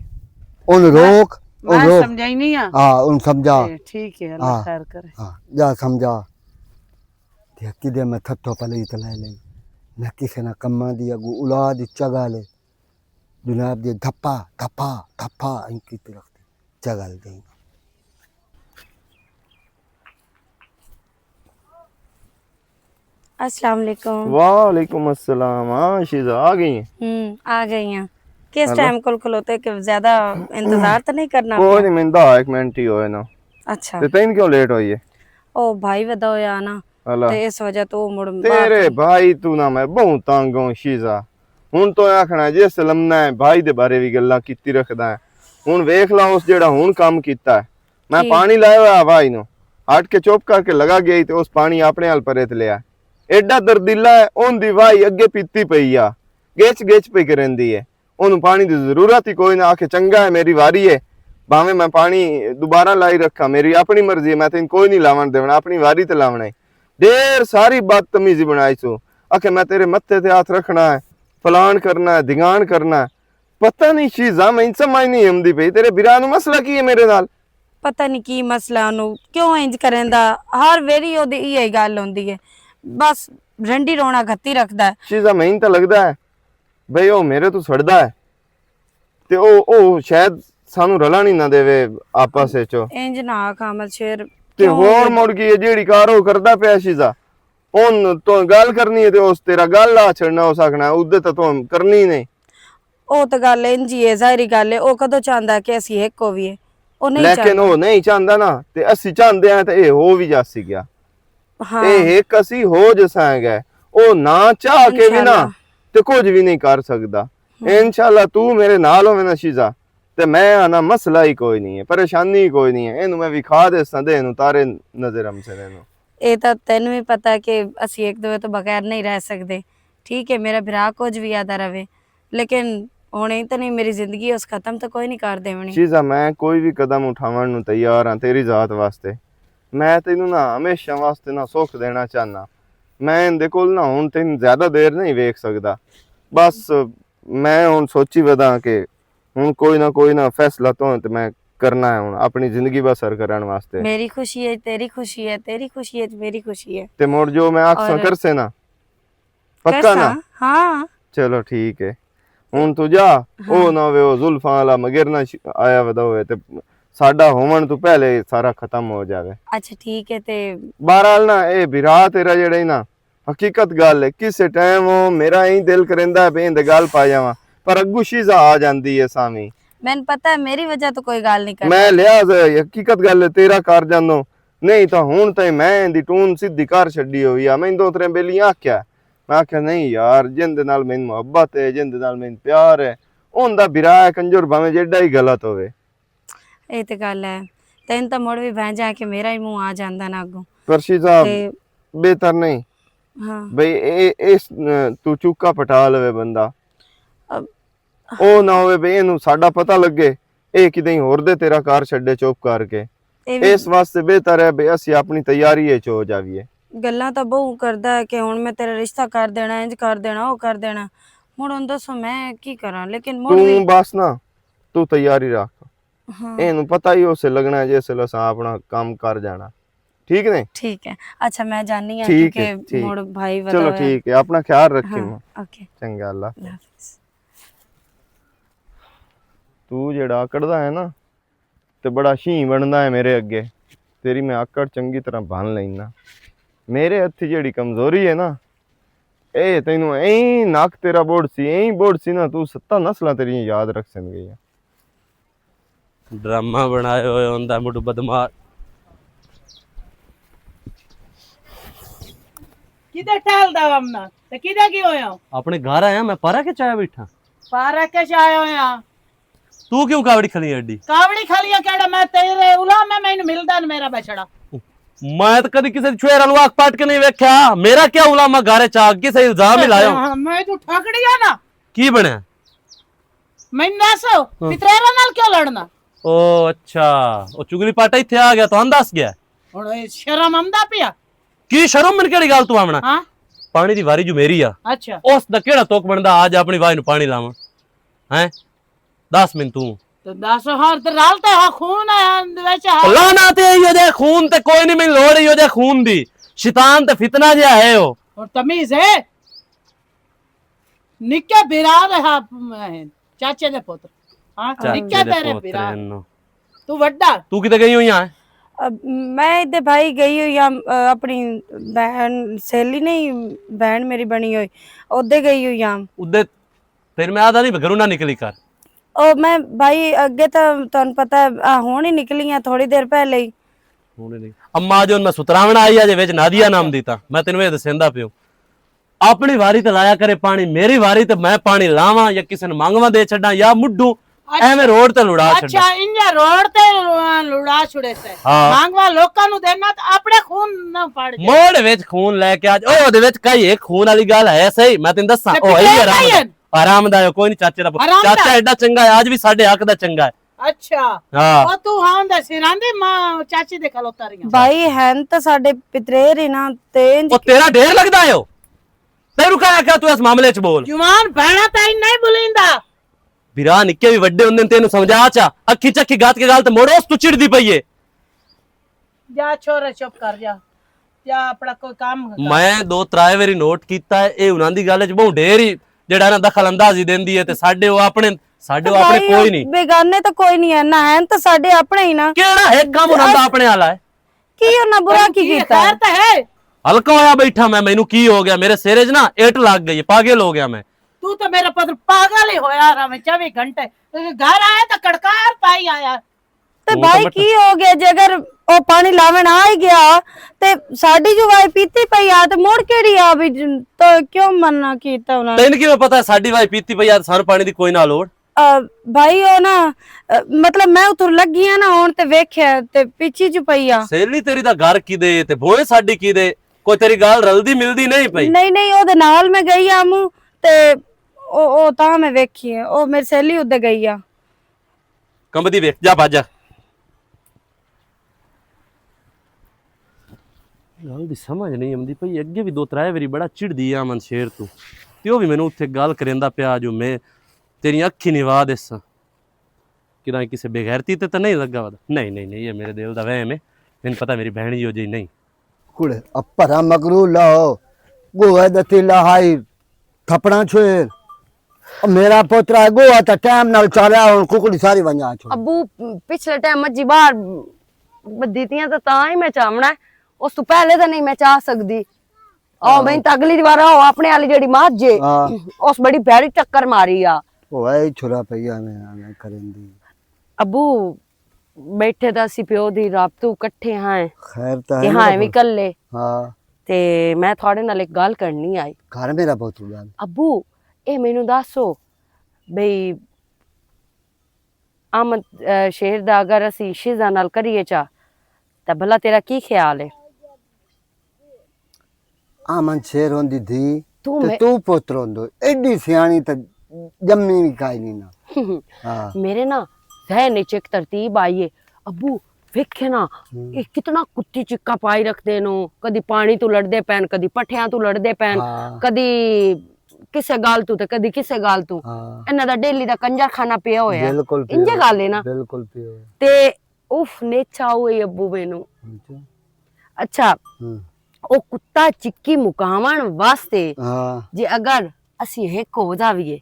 उन रोक मैं उन रोक समझाई नहीं आ हाँ उन समझा ठीक है अल्लाह हाँ। खैर करे हाँ जा समझा देखी दे मैं थत्थो पले इतला ले मैं किसी ना कम्मा दी अगू औलाद चगा ले जुनाब दे धप्पा धप्पा धप्पा इनकी तरफ चगल गई। अस्सलाम वालेकुम। वालेकुम अस्सलाम। हाँ शीजा आ गई हैं। आ गई हैं। किस हेलो। टाइम कोल खलोते कि ज्यादा इंतजार तो नहीं करना कोई पिया? नहीं मिलता, एक मिनट ही होए ना। अच्छा ते तैन क्यों लेट होई है? ओ भाई वदा होया ना अला ते इस वजह तो मुड़ तेरे भाई तू ना मैं बहुत तंग हूं शीजा। हुन तो आखना जिस लमना है भाई दे बारे भी गल्ला कीती रखदा है। हुन वेख ला उस जेड़ा हुन काम कीता है, मैं की? पानी लाया हुआ भाई नु हट के चुप करके लगा गई ते उस पानी अपने हाल परे ते लिया। एडा दर्दिला है ओन दी भाई अगे पीती पई आ, गेच गेच पे करंदी है। ओनू पानी दी जरूरत ही कोई ना, आके चंगा है मेरी वारी है भावे मैं पानी दोबारा लाई रखा, मेरी अपनी मर्जी है, मैं तेन कोई नहीं लावन देवना, अपनी वारी ते लावना है। ढेर सारी बदतमीजी बनाई सो आके मैं तेरे मत्थे ते हाथ रखना है, फलान करना है, धिगान करना है। पता नहीं शीजा मैं समझ नहीं आंदी पई तेरे बिरा नु मसला की है मेरे नाल। पता नहीं की मसला ओनू क्यों इंज करेंदा, हर वेरी ओदी इही गल होंदी है, बस रंडी रोना घत्ती रखदा है। शीजा मैनू तो लगदा है बई ओ मेरे तो सड़दा है ते ओ शायद सानू रला नहीं ना देवे आपस विच। इंज ना खामल शेर ते होर मुड़ गई है जेड़ी कार ओ करदा पिया शीजा। हुन तो गल करनी है ते उस तेरा गल आ छड़ना हो सकना उदे तो तू करनी ही नहीं। ओ तो गल इंज ही है, जाहिर गल है। ओ कदों चाहंदा कि असी एक होवीए, ओ नहीं लेकिन चाहंदा। ओ नहीं चाहंदा ना ते असी चाहंदे हैं ते ए हो भी जासी गया। हाँ ए एक असी हो जसांगे ओ ना चाह के भी ना इंशाल्लाह। ते कुछ भी नहीं कर सकदा। इंशाल्लाह तू मेरे नाल होवे ना शीजा ते मैं आना मसला ही कोई नहीं है, परेशानी ही कोई नहीं है। इनू मैं विखा दे सदे नु तारे नजर हमसे ने ये तो तेन भी पता है कि असी एक दूसरे तो बगैर नहीं रह सकते। ठीक है मेरा भरा कुछ भी याद रहे, लेकिन होने तो नहीं मेरी जिंदगी उस खत्म तो कोई नहीं कर देवनी। शीजा मैं कोई भी कदम उठावन नु तैयार हां तेरी जात वास्ते। मैं तेनू ना हमेशा वास्ते ना सुख देना चाहना। मैं इंदे कोल ना हुण तेन ज्यादा देर नहीं वेख सकदा। बस मैं हुण सोची वदा के हुण कोई ना फैसला तो ते मैं करना है हुण अपनी जिंदगी बसर करन वास्ते। मेरी खुशी है तेरी खुशी है, तेरी खुशी है मेरी खुशी है। ते मोड़ जो मैं आखसा और- कर से ना पक्का कैसा? ना? हाँ चलो ठीक है हुण तू जा। ओ ना वे ओ जुल्फां वाला मगर ना आया वदा होए ते साडा होवन तो पहले सारा खत्म हो जावे। अच्छा ठीक है ते बहरहाल ना ए बिरा तेरा जेड़ा ही ना हकीकत गल है किसे टाइम मेरा यही दिल करेंदा है बेंद गल पा जावा पर अग्गू शीजा आ जांदी है सामी मैंने पता है मेरी वजह तो कोई गल नहीं करता मैं लिहाज हकीकत गल है तेरा कर जानो नहीं तो हुण ते मैं दी टून सीधी कर छड्डी होई आ मैं दो त्रै बेली आख्या मैं आख्या नहीं यार जिंदे नाल मैनू मुहब्बत है जिंदे नाल मैनू प्यार है उनदा बिरा है कंजर भाਵੇਂ जेड़ा ही गलत होवे ਇਹ ਤੇ ਗੱਲ ਹੈ ਤੈਨੂੰ ਤਾਂ ਮੁੜ ਵੀ ਬਹਿ ਜਾ ਕੇ ਮੇਰਾ ਹੀ ਮੂੰਹ ਆ ਜਾਂਦਾ ਨਾ ਅੱਗੋਂ पर शीजा ਤੇ बेहतर नहीं ਹਾਂ ਬਈ ਇਸ ਤੂੰ ਚੁੱਕਾ ਪਟਾ ਲਵੇ ਬੰਦਾ ਅਬ- ਉਹ ਨਾ ਹੋਵੇ ਬਈ ਇਹਨੂੰ ਸਾਡਾ ਪਤਾ ਲੱਗੇ ਇਹ ਕਿਤੇ ਹੋਰ ਦੇ ਤੇਰਾ ਕਾਰ ਛੱਡੇ ਚੁੱਪ ਕਰਕੇ ਇਹ ਵੀ ਇਸ ਵਾਸਤੇ ਬਿਹਤਰ ਹੈ ਬਈ ਅਸੀਂ ਆਪਣੀ ਤਿਆਰੀ ਵਿੱਚ ਹੋ ਜਾਵੀਏ ਗੱਲਾਂ ਤਾਂ ਬਹੁ ਕਰਦਾ ਹੈ ਕਿ ਹੁਣ ਮੈਂ ਤੇਰਾ ਰਿਸ਼ਤਾ ਕਰ ਦੇਣਾ ਇੰਜ ਕਰ ਦੇਣਾ ਉਹ ਕਰ ਦੇਣਾ ਮੁੜ ਹੁਣ ਦੱਸੋ ਮੈਂ ਕੀ ਕਰਾਂ ਲੇਕਿਨ ਮੁੜ ਵੀ ਤੂੰ ਬਸ ਨਾ ਤੂੰ ਤਿਆਰੀ ਰੱਖ ਹਾਂ ਇਹਨੂੰ ਪਤਾ ਹੀ ਉਸੇ ਲੱਗਣਾ ਜਿਸ ਵੇਲੇ ਅਸਾਂ ਆਪਣਾ ਕੰਮ ਕਰ ਜਾਣਾ ਠੀਕ ਨੇ ਠੀਕ ਹੈ ਅੱਛਾ ਮੈਂ ਜਾਣੀ ਆ ਠੀਕ ਹੈ, ਕਿਉਂਕਿ ਠੀਕ। ਮੁੜ ਭਾਈ ਚਲੋ ਵਧਾ ਠੀਕ ਹੈ ਆਪਣਾ ਖਿਆਲ ਰੱਖੀ ਮਾਂ ਓਕੇ ਚੰਗਾ ਅੱਲਾ ਅੱਲਾ ਹਾਫਿਜ਼ ਤੂੰ ਜਿਹੜਾ ਆਕੜਦਾ ਹੈ ਨਾ ਤੇ ਬੜਾ ਸ਼ੀਂ ਬਣਦਾ ਹੈ ਮੇਰੇ ਅੱਗੇ ਤੇਰੀ ਮੈਂ ਆਕੜ ਚੰਗੀ ਤਰ੍ਹਾਂ ਬੰਨ ਲੈਣਾ ਮੇਰੇ ਹੱਥ ਜਿਹੜੀ ਕਮਜ਼ੋਰੀ ਹੈ ਨਾ ਇਹ ਤੈਨੂੰ ਐਂ ਨੱਕ ਤੇਰਾ ਬੋੜ ਸੀ ਨਾ ਤੂੰ ਸੱਤਾ ਨਸਲਾਂ ਤੇਰੀਆਂ ਯਾਦ ਰੱਖ ਸਕੇਗਾ ड्रामा बनाए हुए होंदा मुझ बदमाश ਕਿਤੇ ਟਹਿਲਦਾ ਵਮਨਾ ਤੇ ਕਿਤੇ ਕੀ ਹੋਇਆ अपने घर आया मैं पारा के चाय बैठा ਪਾਰਾ ਕੇ ਆਇਆ ਹੋਇਆ तू क्यों कावड़ी खली अड्डी ਕਾਵੜੀ ਖਾਲੀਆ ਕਿਹੜਾ ਮੈਂ ਤੇਰੇ ਉਲਾ ਮੈਂ ਮੈਨੂੰ ਮਿਲਦਾ ਨ ਮੇਰਾ ਬਛੜਾ मैं तो कभी किसी छुएरा लुआक पाट के नहीं वेख्या मेरा क्या उलामा गारे चाक के सही इल्जाम ही लाया हूं। ਮੈਂ ਤੂੰ ਠਗੜੀਆ ਨਾ की बनया ਮੈਨੂੰ ਦੱਸੋ ਪਿਤਰੇਰਾ ਨਾਲ ਕਿਉਂ ਲੜਨਾ ओ अच्छा ओ चुगली पाटा ही थे आ गया तो अंदाज गया ਹੁਣ ਇਹ ਸ਼ਰਮ ਆਉਂਦਾ ਪਿਆ की शर्म मन केड़ी गल तू आमना ਹਾਂ पानी दी वारी जो मेरी आ ਅੱਛਾ उस दा केड़ा तोक बनदा आज अपनी वाई नु पानी लावा हैं 10 मिनट तू ਤੇ ਦੱਸ ਹਰ ਤੇ ਰਲ ਤੇ ਹਾਂ ਖੂਨ ਹੈ ਵਿੱਚ ਹਾਂ लाना ते यो दे खून ते कोई नहीं मैं लोड़ यो दे खून दी शैतान ते फितना जे है ओ ਹੁਣ ਤਮੀਜ਼ ਹੈ ਨਿੱਕੇ ਬਿਰਾ ਰਹਾ ਚਾਚੇ ਦੇ ਪੁੱਤ ਹਾਂ ਨਿੱਕੇ ਤੇਰੇ ਬਿਰਾ ਤੂੰ ਵੱਡਾ तू किते गई हुई है अब मैं इधर भाई गई हुई अपनी बहन सहेली नहीं बहन मेरी बनी हुई उधर गई हुई उदे तेरे में आधा नहीं घरों ना निकली कर और मैं भाई अगे तो तुम पता है हुण ही निकली है थोड़ी देर पहले ही अम्मा जो मैं सुतरावण आई आज विच नादिया नाम दीता मैं तेन ये दसेंदा पियो अपनी वारी ते लाया करे पानी मेरी वारी ते मैं पानी लावा या किसी ने मांगवा दे छड़ा या मुड्डू ਐਵੇਂ ਰੋਡ ਤੇ ਲੁੜਾ ਛੱਡ ਅੱਛਾ ਇੰਜਾ ਰੋਡ ਤੇ ਲੁੜਾ ਛੁੜੇ ਸੇ ਹਾਂ। ਮੰਗਵਾ ਲੋਕਾਂ ਨੂੰ ਦੇਣਾ ਤੇ ਆਪਣੇ ਖੂਨ ਨਾ ਪੜ ਜਾ ਮੋੜ ਵਿੱਚ ਖੂਨ ਲੈ ਕੇ ਅੱਜ ਉਹਦੇ ਵਿੱਚ ਕਈ ਇੱਕ ਖੂਨ ਵਾਲੀ ਗੱਲ ਹੈ ਸਹੀ ਮੈਂ ਤੈਨੂੰ ਦੱਸਾਂ ਉਹ ਹੀ ਆਰਾਮਦਾਇਕ ਕੋਈ ਨਹੀਂ ਚਾਚੇ ਦਾ ਚਾਚਾ ਐਡਾ ਚੰਗਾ ਹੈ ਅੱਜ ਵੀ ਸਾਡੇ ਹੱਕ ਦਾ ਚੰਗਾ ਹੈ ਅੱਛਾ ਹਾਂ ਉਹ ਤੂੰ ਹਾਂ ਦਾ ਸਿਰਾਂਦੇ ਮਾਂ ਚਾਚੀ ਦੇ ਖਲੋਤਾ ਰਹੀਆਂ भाई हैन तो साडे पितरेर ही ना तेज ਉਹ ਤੇਰਾ ਢੇਰ ਲੱਗਦਾ ਓ ਤੈਨੂੰ ਕਹਾਂ ਕਿ ਤੂੰ ਇਸ ਮਾਮਲੇ 'ਚ ਬੋਲ ਜਵਾਨ ਭੈਣਾ ਤਾਂ ਨਹੀਂ ਬੁਲਿੰਦਾ ਵੀਰਾ ਨਿੱਕੇ ਵੀ ਵੱਡੇ ਹੁੰਦੇ ਨੇ ਤੈਨੂੰ ਸਮਝਾ ਚਾ ਅੱਖੀ ਚੱਖੀ ਗਾਤ ਕੇ ਗੱਲ ਤੇ ਮੋੜੋ ਉਸ ਤੂੰ ਚਿੜਦੀ ਪਈ ਏ ਜਾ ਛੋਰੇ ਚੁੱਪ ਕਰ ਜਾ ਜਾ ਆਪਣਾ ਕੋਈ ਕੰਮ ਕਰ। ਮੈਂ 2-3 ਵਾਰੀ ਨੋਟ ਕੀਤਾ ਹੈ ਇਹ ਉਹਨਾਂ ਦੀ ਗੱਲ 'ਚ ਬਹੁਤ ਢੇਰ ਹੀ ਜਿਹੜਾ ਨਾ ਦਖਲ ਅੰਦਾਜ਼ੀ ਦਿੰਦੀ ਹੈ ਤੇ ਸਾਡੇ ਉਹ ਆਪਣੇ ਕੋਈ ਨਹੀਂ बेगाने तो कोई नहीं है ना हैन तो साडे अपने ही ना ਕਿਹੜਾ ਇੱਕ ਕੰਮ ਉਹਨਾਂ ਦਾ ਆਪਣੇ ਵਾਲਾ ਹੈ की ना बुरा की ਕੀ कीता ਖੈਰ ਤਾਂ ਹੈ ਹਲਕਾ ਹੋਇਆ ਬੈਠਾ ਮੈਂ ਮੈਨੂੰ ਕੀ ਹੋ ਗਿਆ ਮੇਰੇ ਸਿਰੇ 'ਚ ਨਾ ਇੱਟ ਲੱਗ ਗਈ ਪਾਗਲ ਹੋ ਗਿਆ ਮੈਂ ਤੂੰ ਤਾਂ ਮੇਰਾ ਪੁੱਤ ਪਾਗਲ ਹੀ ਹੋਇਆ ਰਵੇਂ 24 घंटे घर आया तो कड़कार पाई आया ਤੇ ਭਾਈ ਕੀ ਹੋ ਗਿਆ ਜੇ ਅਗਰ ਉਹ ਪਾਣੀ ਲਾਵਣ ਆ ਹੀ ਗਿਆ ਤੇ ਸਾਡੀ ਜੋ ਵਾਈ ਪੀਤੀ ਪਈ ਆ ਤੇ ਮੁੜ ਕਿਹੜੀ ਆ ਵੀ ਤਾਂ ਕਿਉਂ ਮਨਾ ਕੀਤਾ ਉਹਨਾਂ ਨੇ ਤੈਨੂੰ ਕਿਵੇਂ ਪਤਾ ਸਾਡੀ ਵਾਈ ਪੀਤੀ ਪਈ ਆ ਸਾਨੂੰ ਪਾਣੀ ਦੀ ਕੋਈ ਨਾ ਲੋੜ ਭਾਈ ਉਹ ਨਾ ਮਤਲਬ ਮੈਂ ਉਤਰ ਲੱਗੀ ਆ ਨਾ ਹੁਣ ਤੇ ਵੇਖਿਆ ਤੇ ਪਿੱਛੇ ਚ ਪਈ ਆ ਸੇਲੀ ਤੇਰੀ ਦਾ ਘਰ ਕਿਦੇ ਤੇ ਭੋਏ ਸਾਡੀ ਕਿਦੇ ਕੋਈ ਤੇਰੀ ਗੱਲ ਰਲਦੀ ਮਿਲਦੀ ਨਹੀਂ ਪਈ ਨਹੀਂ ਨਹੀਂ ਉਹਦੇ ਨਾਲ ਮੈਂ ਗਈ ਆ ਮੂੰ ਤੇ ਉਹ ਤਾਂ ਮੈਂ ਵੇਖੀ ਆ ਉਹ ਮੇਰੀ ਸਹੇਲੀ ਉੱਤੇ ਗਈ ਆ ਕੰਬਦੀ ਵੇਖ ਜਾ ਬਾਜਾ ਗੱਲ ਦੀ ਸਮਝ ਨਹੀਂ ਆਉਂਦੀ ਪਈ ਅੱਗੇ ਵੀ 2-3 ਵਾਰੀ ਬੜਾ ਚਿੜਦੀ ਆ ਮਨ ਸ਼ੇਰ ਤੂੰ ਤੇ ਉਹ ਵੀ ਮੈਨੂੰ ਉੱਥੇ ਗੱਲ ਕਰੇਂਦਾ ਪਿਆ ਜੋ ਮੈਂ ਤੇਰੀ ਅੱਖੀ ਨਿਵਾ ਦੇਸ ਕਿਦਾਂ ਕਿਸੇ ਬੇਗੈਰਤੀ ਤੇ ਤਾਂ ਨਹੀਂ ਲੱਗਾ ਵਾ ਨਹੀਂ ਨਹੀਂ ਨਹੀਂ ਇਹ ਮੇਰੇ ਦਿਲ ਦਾ ਵਹਿਮ ਹੈ ਮੈਨੂੰ ਪਤਾ ਮੇਰੀ ਭੈਣ ਜੀ ਹੋ ਜੀ ਨਹੀਂ कुड़े अपरा मगरू लाओ गोहा दती लहाई थपड़ा छुए मेरा पोतरा गोहा तो टाइम नाल चारा हुन कुकड़ी सारी वंजा छो अबू पिछले टाइम मज्जी बाहर दित्तियां तो तां ही मैं चावना है उस तो पहले तो नहीं मैं चाह सकदी ਉਹ ਮੈਂ ਤਾਂ ਅਗਲੀ ਵਾਰ ਉਹ ਆਪਣੇ ਵਾਲੀ ਜਿਹੜੀ ਮੱਝ ਜੇ ਹਾਂ ਉਸ ਬੜੀ ਭੈੜੀ ਟੱਕਰ ਮਾਰੀ ਆ ਉਹ ਐ ਛੁਰਾ ਪਈਆ ਮੈਂ ਕਰਨ ਦੀ ਅੱਬੂ ਬੈਠੇ ਤਾਂ ਅਸੀਂ ਪਿਓ ਦੀ ਰੱਬ ਤੋਂ ਇਕੱਠੇ ਹਾਂ ਖੈਰ ਤਾਂ ਤੇ ਹੈ ਹਾਂ ਮੇਰਾ ਵੀ ਕੱਲੇ ਹਾਂ ਤੇ ਮੈਂ ਤੁਹਾਡੇ ਨਾਲ ਇੱਕ ਗੱਲ ਕਰਨੀ ਆਈ ਘਰ ਮੇਰਾ ਬਹੁਤ ਗੱਲ ਅੱਬੂ ਇਹ ਮੈਨੂੰ ਦੱਸੋ ਬਈ ਅਮਨ ਸ਼ੇਰ ਦਾ ਅਗਰ ਅਸੀਂ ਸ਼ਿਜ਼ਾ ਨਾਲ ਕਰੀਏ ਚਾ ਤਾਂ ਭਲਾ ਤੇਰਾ ਕੀ ਖਿਆਲ ਹੈ ਆਮਨ ਸ਼ੇਰ ਹੁੰਦੀ ਧੀ ਤੂੰ ਤੇ ਮੈਂ- ਤੂੰ ਪੁੱਤਰ ਹੁੰਦੋ ਐਡੀ ਸਿਆਣੀ ਤਾਂ ਜੰਮੀ ਵੀ ਕਾਈ ਨਹੀਂ ਨਾ ਹਾਂ ਮੇਰੇ ਨਾ ਜ਼ਹਿਨ ਚ ਇੱਕ ਤਰਤੀਬ ਆਈ ਹੈ ਅੱਬੂ ਵੇਖੇ ਨਾ ਇਹ ਕਿਤਨਾ ਕੁੱਤੀ ਚਿੱਕਾ ਪਾਈ ਰੱਖਦੇ ਨੂੰ ਕਦੀ ਪਾਣੀ ਤੋਂ ਲੜਦੇ ਪੈਣ ਕਦੀ ਪੱਠਿਆਂ ਤੋਂ ਲੜਦੇ ਪੈਣ ਹਾਂ ਕਦੀ ਕਿਸੇ ਗੱਲ ਤੋਂ ਤੇ ਕਦੀ ਕਿਸੇ ਗੱਲ ਤੋਂ ਹਾਂ ਇਹਨਾਂ ਦਾ ਡੇਲੀ ਦਾ ਕੰਜਰ ਖਾਣਾ ਪਿਆ ਹੋਇਆ ਬਿਲਕੁਲ ਪਿਓ, ਇੰਜੇ ਗੱਲ ਹੈ ਨਾ ਬਿਲਕੁਲ ਪਿਓ ਤੇ ਉਫ ਨੇਚਾ ਹੋਏ ਅੱਬੂ ਮੈਨੂੰ ਅੱਛਾ ਹੂੰ ਉਹ ਕੁੱਤਾ ਚਿੱਕੀ ਮੁਕਾਵਣ ਵਾਸਤੇ ਹਾਂ ਜੇ ਅਗਰ ਅਸੀਂ ਇੱਕ ਹੋ ਜਾਵੀਏ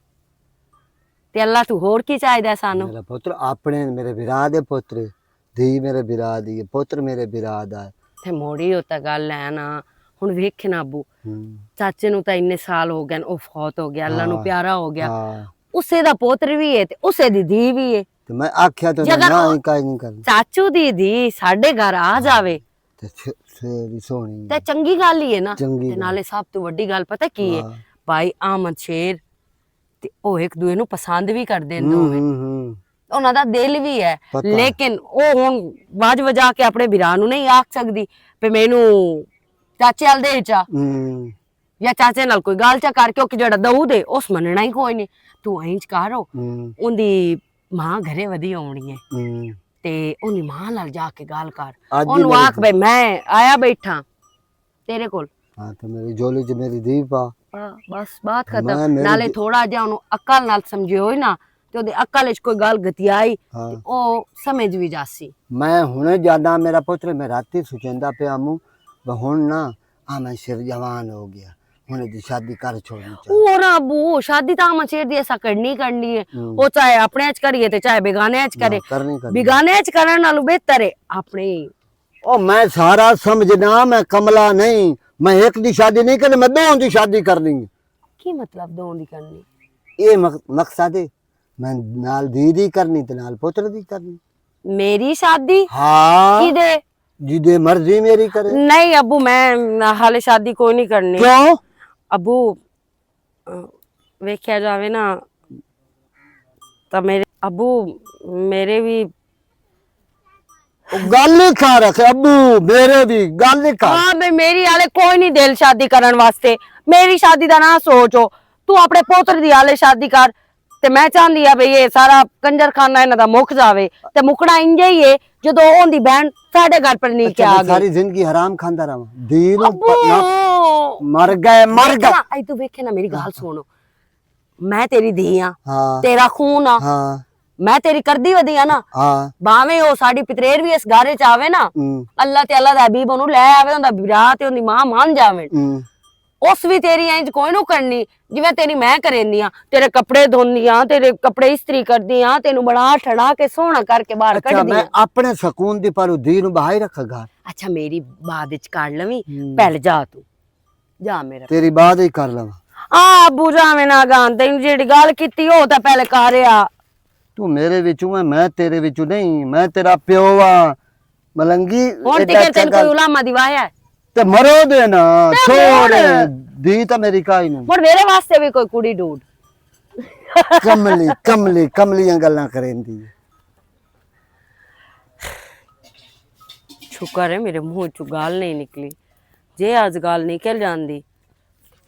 ਤੇ ਅੱਲਾ ਤੂੰ ਹੋਰ ਕੀ ਚਾਹੀਦਾ ਸਾਨੂੰ ਮੇਰਾ ਪੁੱਤਰ ਆਪਣੇ ਮੇਰੇ ਵਿਰਾਹ ਦੇ ਪੁੱਤਰ ਧੀ ਮੇਰੇ ਵਿਰਾਹ ਦੀ ਹੈ, ਪੁੱਤਰ ਮੇਰੇ ਵਿਰਾਹ ਦਾ ਹੈ। ਤੇ ਮੋੜੀ ਉਹ ਤਾਂ ਗੱਲ ਹੈ ਨਾ ਹੁਣ ਵੇਖ ਨਾ ਅੱਬੂ ਹੂੰ ਚਾਚੇ ਨੂੰ ਤਾਂ ਇੰਨੇ ਸਾਲ ਹੋ ਗਏ ਨੇ, ਉਹ ਫੌਤ ਹੋ ਗਿਆ ਅੱਲਾ ਨੂੰ ਹਾਂ, ਪਿਆਰਾ ਹੋ ਗਿਆ ਹਾਂ ਉਸੇ ਦਾ ਪੁੱਤਰ ਵੀ ਹੈ ਤੇ ਉਸੇ ਦੀ ਧੀ ਵੀ ਹੈ ਤੇ ਮੈਂ ਆਖਿਆ ਤਾਂ ਜੇਕਰ ਨਾ ਉਹ- ਹੀ ਕਾਈ ਨਹੀਂ ਕਰਨਾ ਚਾਚੂ ਦੀ ਧੀ ਸਾਡੇ ਘਰ ਆ ਜਾਵੇ ਤੇ ਸੇਰੀ ਸੋਹਣੀ ਤੇ ਚੰਗੀ ਗੱਲ ਹੀ ਹੈ ਨਾ ਚੰਗੀ ਤੇ ਗੱਲ। ਨਾਲੇ ਸਭ ਤੋਂ ਵੱਡੀ ਗੱਲ ਪਤਾ ਕੀ ਹੈ ਹਾਂ। ਭਾਈ ਆਮਦ ਸ਼ੇਰ ਤੇ ਉਹ ਇੱਕ ਦੂਏ ਨੂੰ ਪਸੰਦ ਵੀ ਕਰਦੇ ਨੇ ਹੂੰ ਦੋਵੇਂ ਹੂੰ ਉਹਨਾਂ ਦਾ ਦਿਲ ਵੀ ਹੈ ਪਤਾ। ਲੇਕਿਨ ਉਹ ਹੁਣ ਬਾਜ ਵਜਾ ਕੇ ਆਪਣੇ ਵੀਰਾਂ ਨੂੰ ਨਹੀਂ ਆਖ ਸਕਦੀ ਵੀ ਮੈਨੂੰ ਚਾਚੇ ਵਾਲ ਦੇ ਚਾ ਹੂੰ ਜਾਂ ਚਾਚੇ ਨਾਲ ਕੋਈ ਗੱਲ ਚਾ ਕਰਕੇ ਉਹ ਕਿ ਜਿਹੜਾ ਦਊ ਦੇ ਉਸ ਮੰਨਣਾ ਹੀ ਕੋਈ ਨਹੀਂ ਤੂੰ ਇੰਜ ਕਰੋ ਹੂੰ ਉਹਦੀ ਮਾਂ ਘਰੇ ਵਧੀ ਆਉਣੀ ਹੈ ਹੂੰ ਤੇ ਉਹਦੀ ਮਾਂ ਨਾਲ ਜਾ ਕੇ ਗੱਲ ਕਰ ਅੱਜ ਹੀ ਉਹਨੂੰ ਮੇਰੀ- ਆਖ ਬਈ ਮੈਂ ਆਇਆ ਬੈਠਾ ਤੇਰੇ ਕੋਲ ਹਾਂ ਤੇ ਮੇਰੀ ਝੋਲੀ 'ਚ ਮੇਰੀ ਧੀ ਪਾ ਬਸ ਬਾਤ ਮੈਂ ਖਤਮ ਮੇਰੀ ਨਾਲੇ ਥੋੜਾ ਜਿਹਾ ਉਹਨੂੰ ਅਕਲ ਨਾਲ ਸਮਝਿਓ ਹੀ ਨਾ ਤੇ ਉਹਦੇ ਅਕਲ ਵਿੱਚ ਕੋਈ ਗੱਲ ਗਤਿਆਈ ਹਾਂ ਤੇ ਉਹ ਸਮਝ ਵੀ ਜਾਸੀ ਮੈਂ ਹੁਣੇ ਜਾਣਾ ਮੇਰਾ ਪੁੱਤਰ ਮੈਂ ਰਾਤੀ ਸੁਚੰਦਾ ਪਿਆ ਮੂੰ ਹੁਣ ਨਾ ਆ ਮੈਂ ਸਿਰ ਜਵਾਨ ਹੋ ਗਿਆ ਹੁਣ ਦੀ ਸ਼ਾਦੀ ਕਰ ਛੋੜਨੀ ਚਾਹੀਦੀ ਉਹ ਨਾ ਬੂ ਸ਼ਾਦੀ ਤਾਂ ਮਚੇਰ ਦੀ ਐਸਾ ਕਰਨੀ ਹੈ ਹੂੰ। ਉਹ ਚਾਹੇ ਆਪਣੇ ਚ ਕਰੀਏ ਤੇ ਚਾਹੇ ਬੇਗਾਨੇ ਚ ਕਰੇ ਕਰਨੀ ਕਰਨੀ ਬਿਗਾਨੇ ਚ ਕਰਨ ਨਾਲੋਂ ਬਿਹਤਰ ਹੈ ਆਪਣੇ ਉਹ ਮੈਂ ਸਾਰਾ ਸਮਝਣਾ ਮੈਂ ਕਮਲਾ ਨਹੀਂ ਮੈਂ ਇੱਕ ਦੀ ਸ਼ਾਦੀ ਨਹੀਂ ਕਰਨੀ ਮੈਂ ਦੋਹਾਂ ਦੀ ਸ਼ਾਦੀ ਕਰਨੀ ਹੈ। ਕੀ ਮਤਲਬ ਦੋਵਾਂ ਦੀ ਕਰਨੀ ਇਹ ਮਕਸਦ ਹੈ ਮੈਂ ਨਾਲ ਧੀ ਦੀ ਕਰਨੀ ਤੇ ਨਾਲ ਪੁੱਤਰ ਦੀ ਕਰਨੀ ਮੇਰੀ ਸ਼ਾਦੀ ਹਾਂ ਕਿਦੇ ਜਿਹਦੇ ਮਰਜ਼ੀ ਮੇਰੀ ਕਰੇ ਨਹੀਂ ਅਬੂ ਮੈਂ ਹਾਲੇ ਸ਼ਾਦੀ ਕੋਈ ਨਹੀਂ ਕਰਨੀ ਕਿਉਂ ਅਬੂ ਵੇਖਿਆ ਜਾਵੇ ਨਾ ਤਾਂ ਮੇਰੇ ਅਬੂ ਮੇਰੇ ਵੀ ਉਹ ਗੱਲ ਹੀ ਖਾ ਰੱਖੇ ਅੱਬੂ ਮੇਰੇ ਵੀ ਗੱਲ ਹੀ ਕਰ ਹਾਂ ਮੇਰੀ ਹਾਲੇ ਕੋਈ ਨਹੀਂ ਦਿਲ ਸ਼ਾਦੀ ਕਰਨ ਵਾਸਤੇ ਮੇਰੀ ਸ਼ਾਦੀ ਦਾ ਨਾ ਸੋਚੋ ਤੂੰ ਆਪਣੇ ਪੁੱਤਰ ਦੀ ਹਾਲੇ ਸ਼ਾਦੀ ਕਰ ਤੇ ਮੈਂ ਚਾਹੁੰਦੀ ਆ ਬਈ ਇਹ ਸਾਰਾ ਕੰਜਰਖਾਨਾ ਇਹਨਾਂ ਦਾ ਮੁੱਕ ਜਾਵੇ ਤੇ ਮੁੱਕਣਾ ਇੰਜ ਹੀ ਹੈ ਜਦੋਂ ਉਹਦੀ ਬਹਿਣ ਸਾਡੇ ਘਰ ਪਰ ਨਹੀਂ ਕੇ ਆ ਮੈਂ ਗਈ ਸਾਰੀ ਜ਼ਿੰਦਗੀ ਹਰਾਮ ਖਾਂਦਾ ਰਹਾ ਦੀ ਨੂੰ ਅੱਬੂ ਮਰ ਗਏ ਆਈ ਤੂੰ ਵੇਖੇ ਨਾ ਮੇਰੀ ਗੱਲ ਸੁਣੋ ਮੈਂ ਤੇਰੀ ਧੀ ਆ ਹਾਂ ਤੇਰਾ ਖੂਨ ਆ ਹਾਂ ਮੈਂ ਤੇਰੀ ਕਰਦੀ ਵਧੀ ਆ ਨਾ ਹਾਂ ਬਾਵੇਂ ਉਹ ਸਾਡੀ ਪਿਤਰੇਰ ਵੀ ਇਸ ਘਾਰੇ ਚ ਆਵੇ ਨਾ ਹੂੰ ਅੱਲਾ ਤੇ ਅੱਲਾ ਦਾ ਹਬੀਬ ਉਹਨੂੰ ਲੈ ਆਵੇ ਉਹਦਾ ਵਿਰਾਹ ਤੇ ਉਹਦੀ ਮਾਂ ਮੰਨ ਜਾਵੇ ਹੂੰ ਉਸ ਵੀ ਤੇਰੀ ਇੰਜ ਕੋਈ ਨੂੰ ਕਰਨੀ ਜਿਵੇਂ ਤੇਰੀ ਮੈਂ ਕਰੇਂਦੀ ਆ ਤੇਰੇ ਕੱਪੜੇ ਧੋਂਦੀ ਆ ਤੇਰੇ ਕੱਪੜੇ ਇਸਤਰੀ ਕਰਦੀ ਆ ਤੈਨੂੰ ਬਣਾ ਠੜਾ ਕੇ ਸੋਹਣਾ ਕਰਕੇ ਬਾਹਰ ਅੱਛਾ ਕੱਢਦੀ ਮੈਂ ਆ ਆਪਣੇ ਸਕੂਨ ਦੀ ਪਰ ਦੀ ਨੂੰ ਬਾਹਰ ਰੱਖਾਂਗਾ ਅੱਛਾ ਮੇਰੀ ਬਾਤ ਵਿੱਚ ਕਰ ਲਵੀਂ ਪਹਿਲ ਜਾ ਤੂੰ ਜਾ ਮੇਰਾ ਤੇਰੀ ਬਾਤ ਹੀ ਕਰ ਲਵਾਂ ਆ ਅੱਬੂ ਜਾਵੇਂ ਨਾ ਗਾਂ ਤੈਨੂੰ ਜਿਹੜੀ ਗੱਲ ਕੀਤੀ ਉਹ ਤਾਂ ਪਹਿਲੇ ਕਰਿਆ ਤੂੰ ਮੇਰੇ ਵਿੱਚੋਂ ਹੈ ਮੈਂ ਤੇਰੇ ਵਿੱਚੋਂ ਨਹੀਂ ਮੈਂ ਤੇਰਾ ਪਿਓ ਆ ਮਲੰਗੀ ਹੁਣ ਏਡਾ ਤੇ ਤੈਨੂੰ ਚੰਗਾ- ਕੋਈ ਉਲਾਮਾ ਦਿਵਾਇਆ ਤੇ ਮਰੋ ਦੇ ਨਾ ਤੇ ਛੋੜ ਹੋਰ। ਦੀ ਤਾਂ ਮੇਰੀ ਕਾਈ ਨੂੰ ਹੁਣ ਮੇਰੇ ਵਾਸਤੇ ਵੀ ਕੋਈ ਕੁੜੀ ਢੂੰਡ ਕਮਲੀ ਕਮਲੀ ਕਮਲੀਆਂ ਗੱਲਾਂ ਕਰੇਂਦੀ ਸ਼ੁਕਰ ਹੈ ਮੇਰੇ ਮੂੰਹ ਚੋਂ ਗੱਲ ਨਹੀਂ ਨਿਕਲੀ ਜੇ ਅੱਜ ਗੱਲ ਨਿਕਲ ਜਾਂਦੀ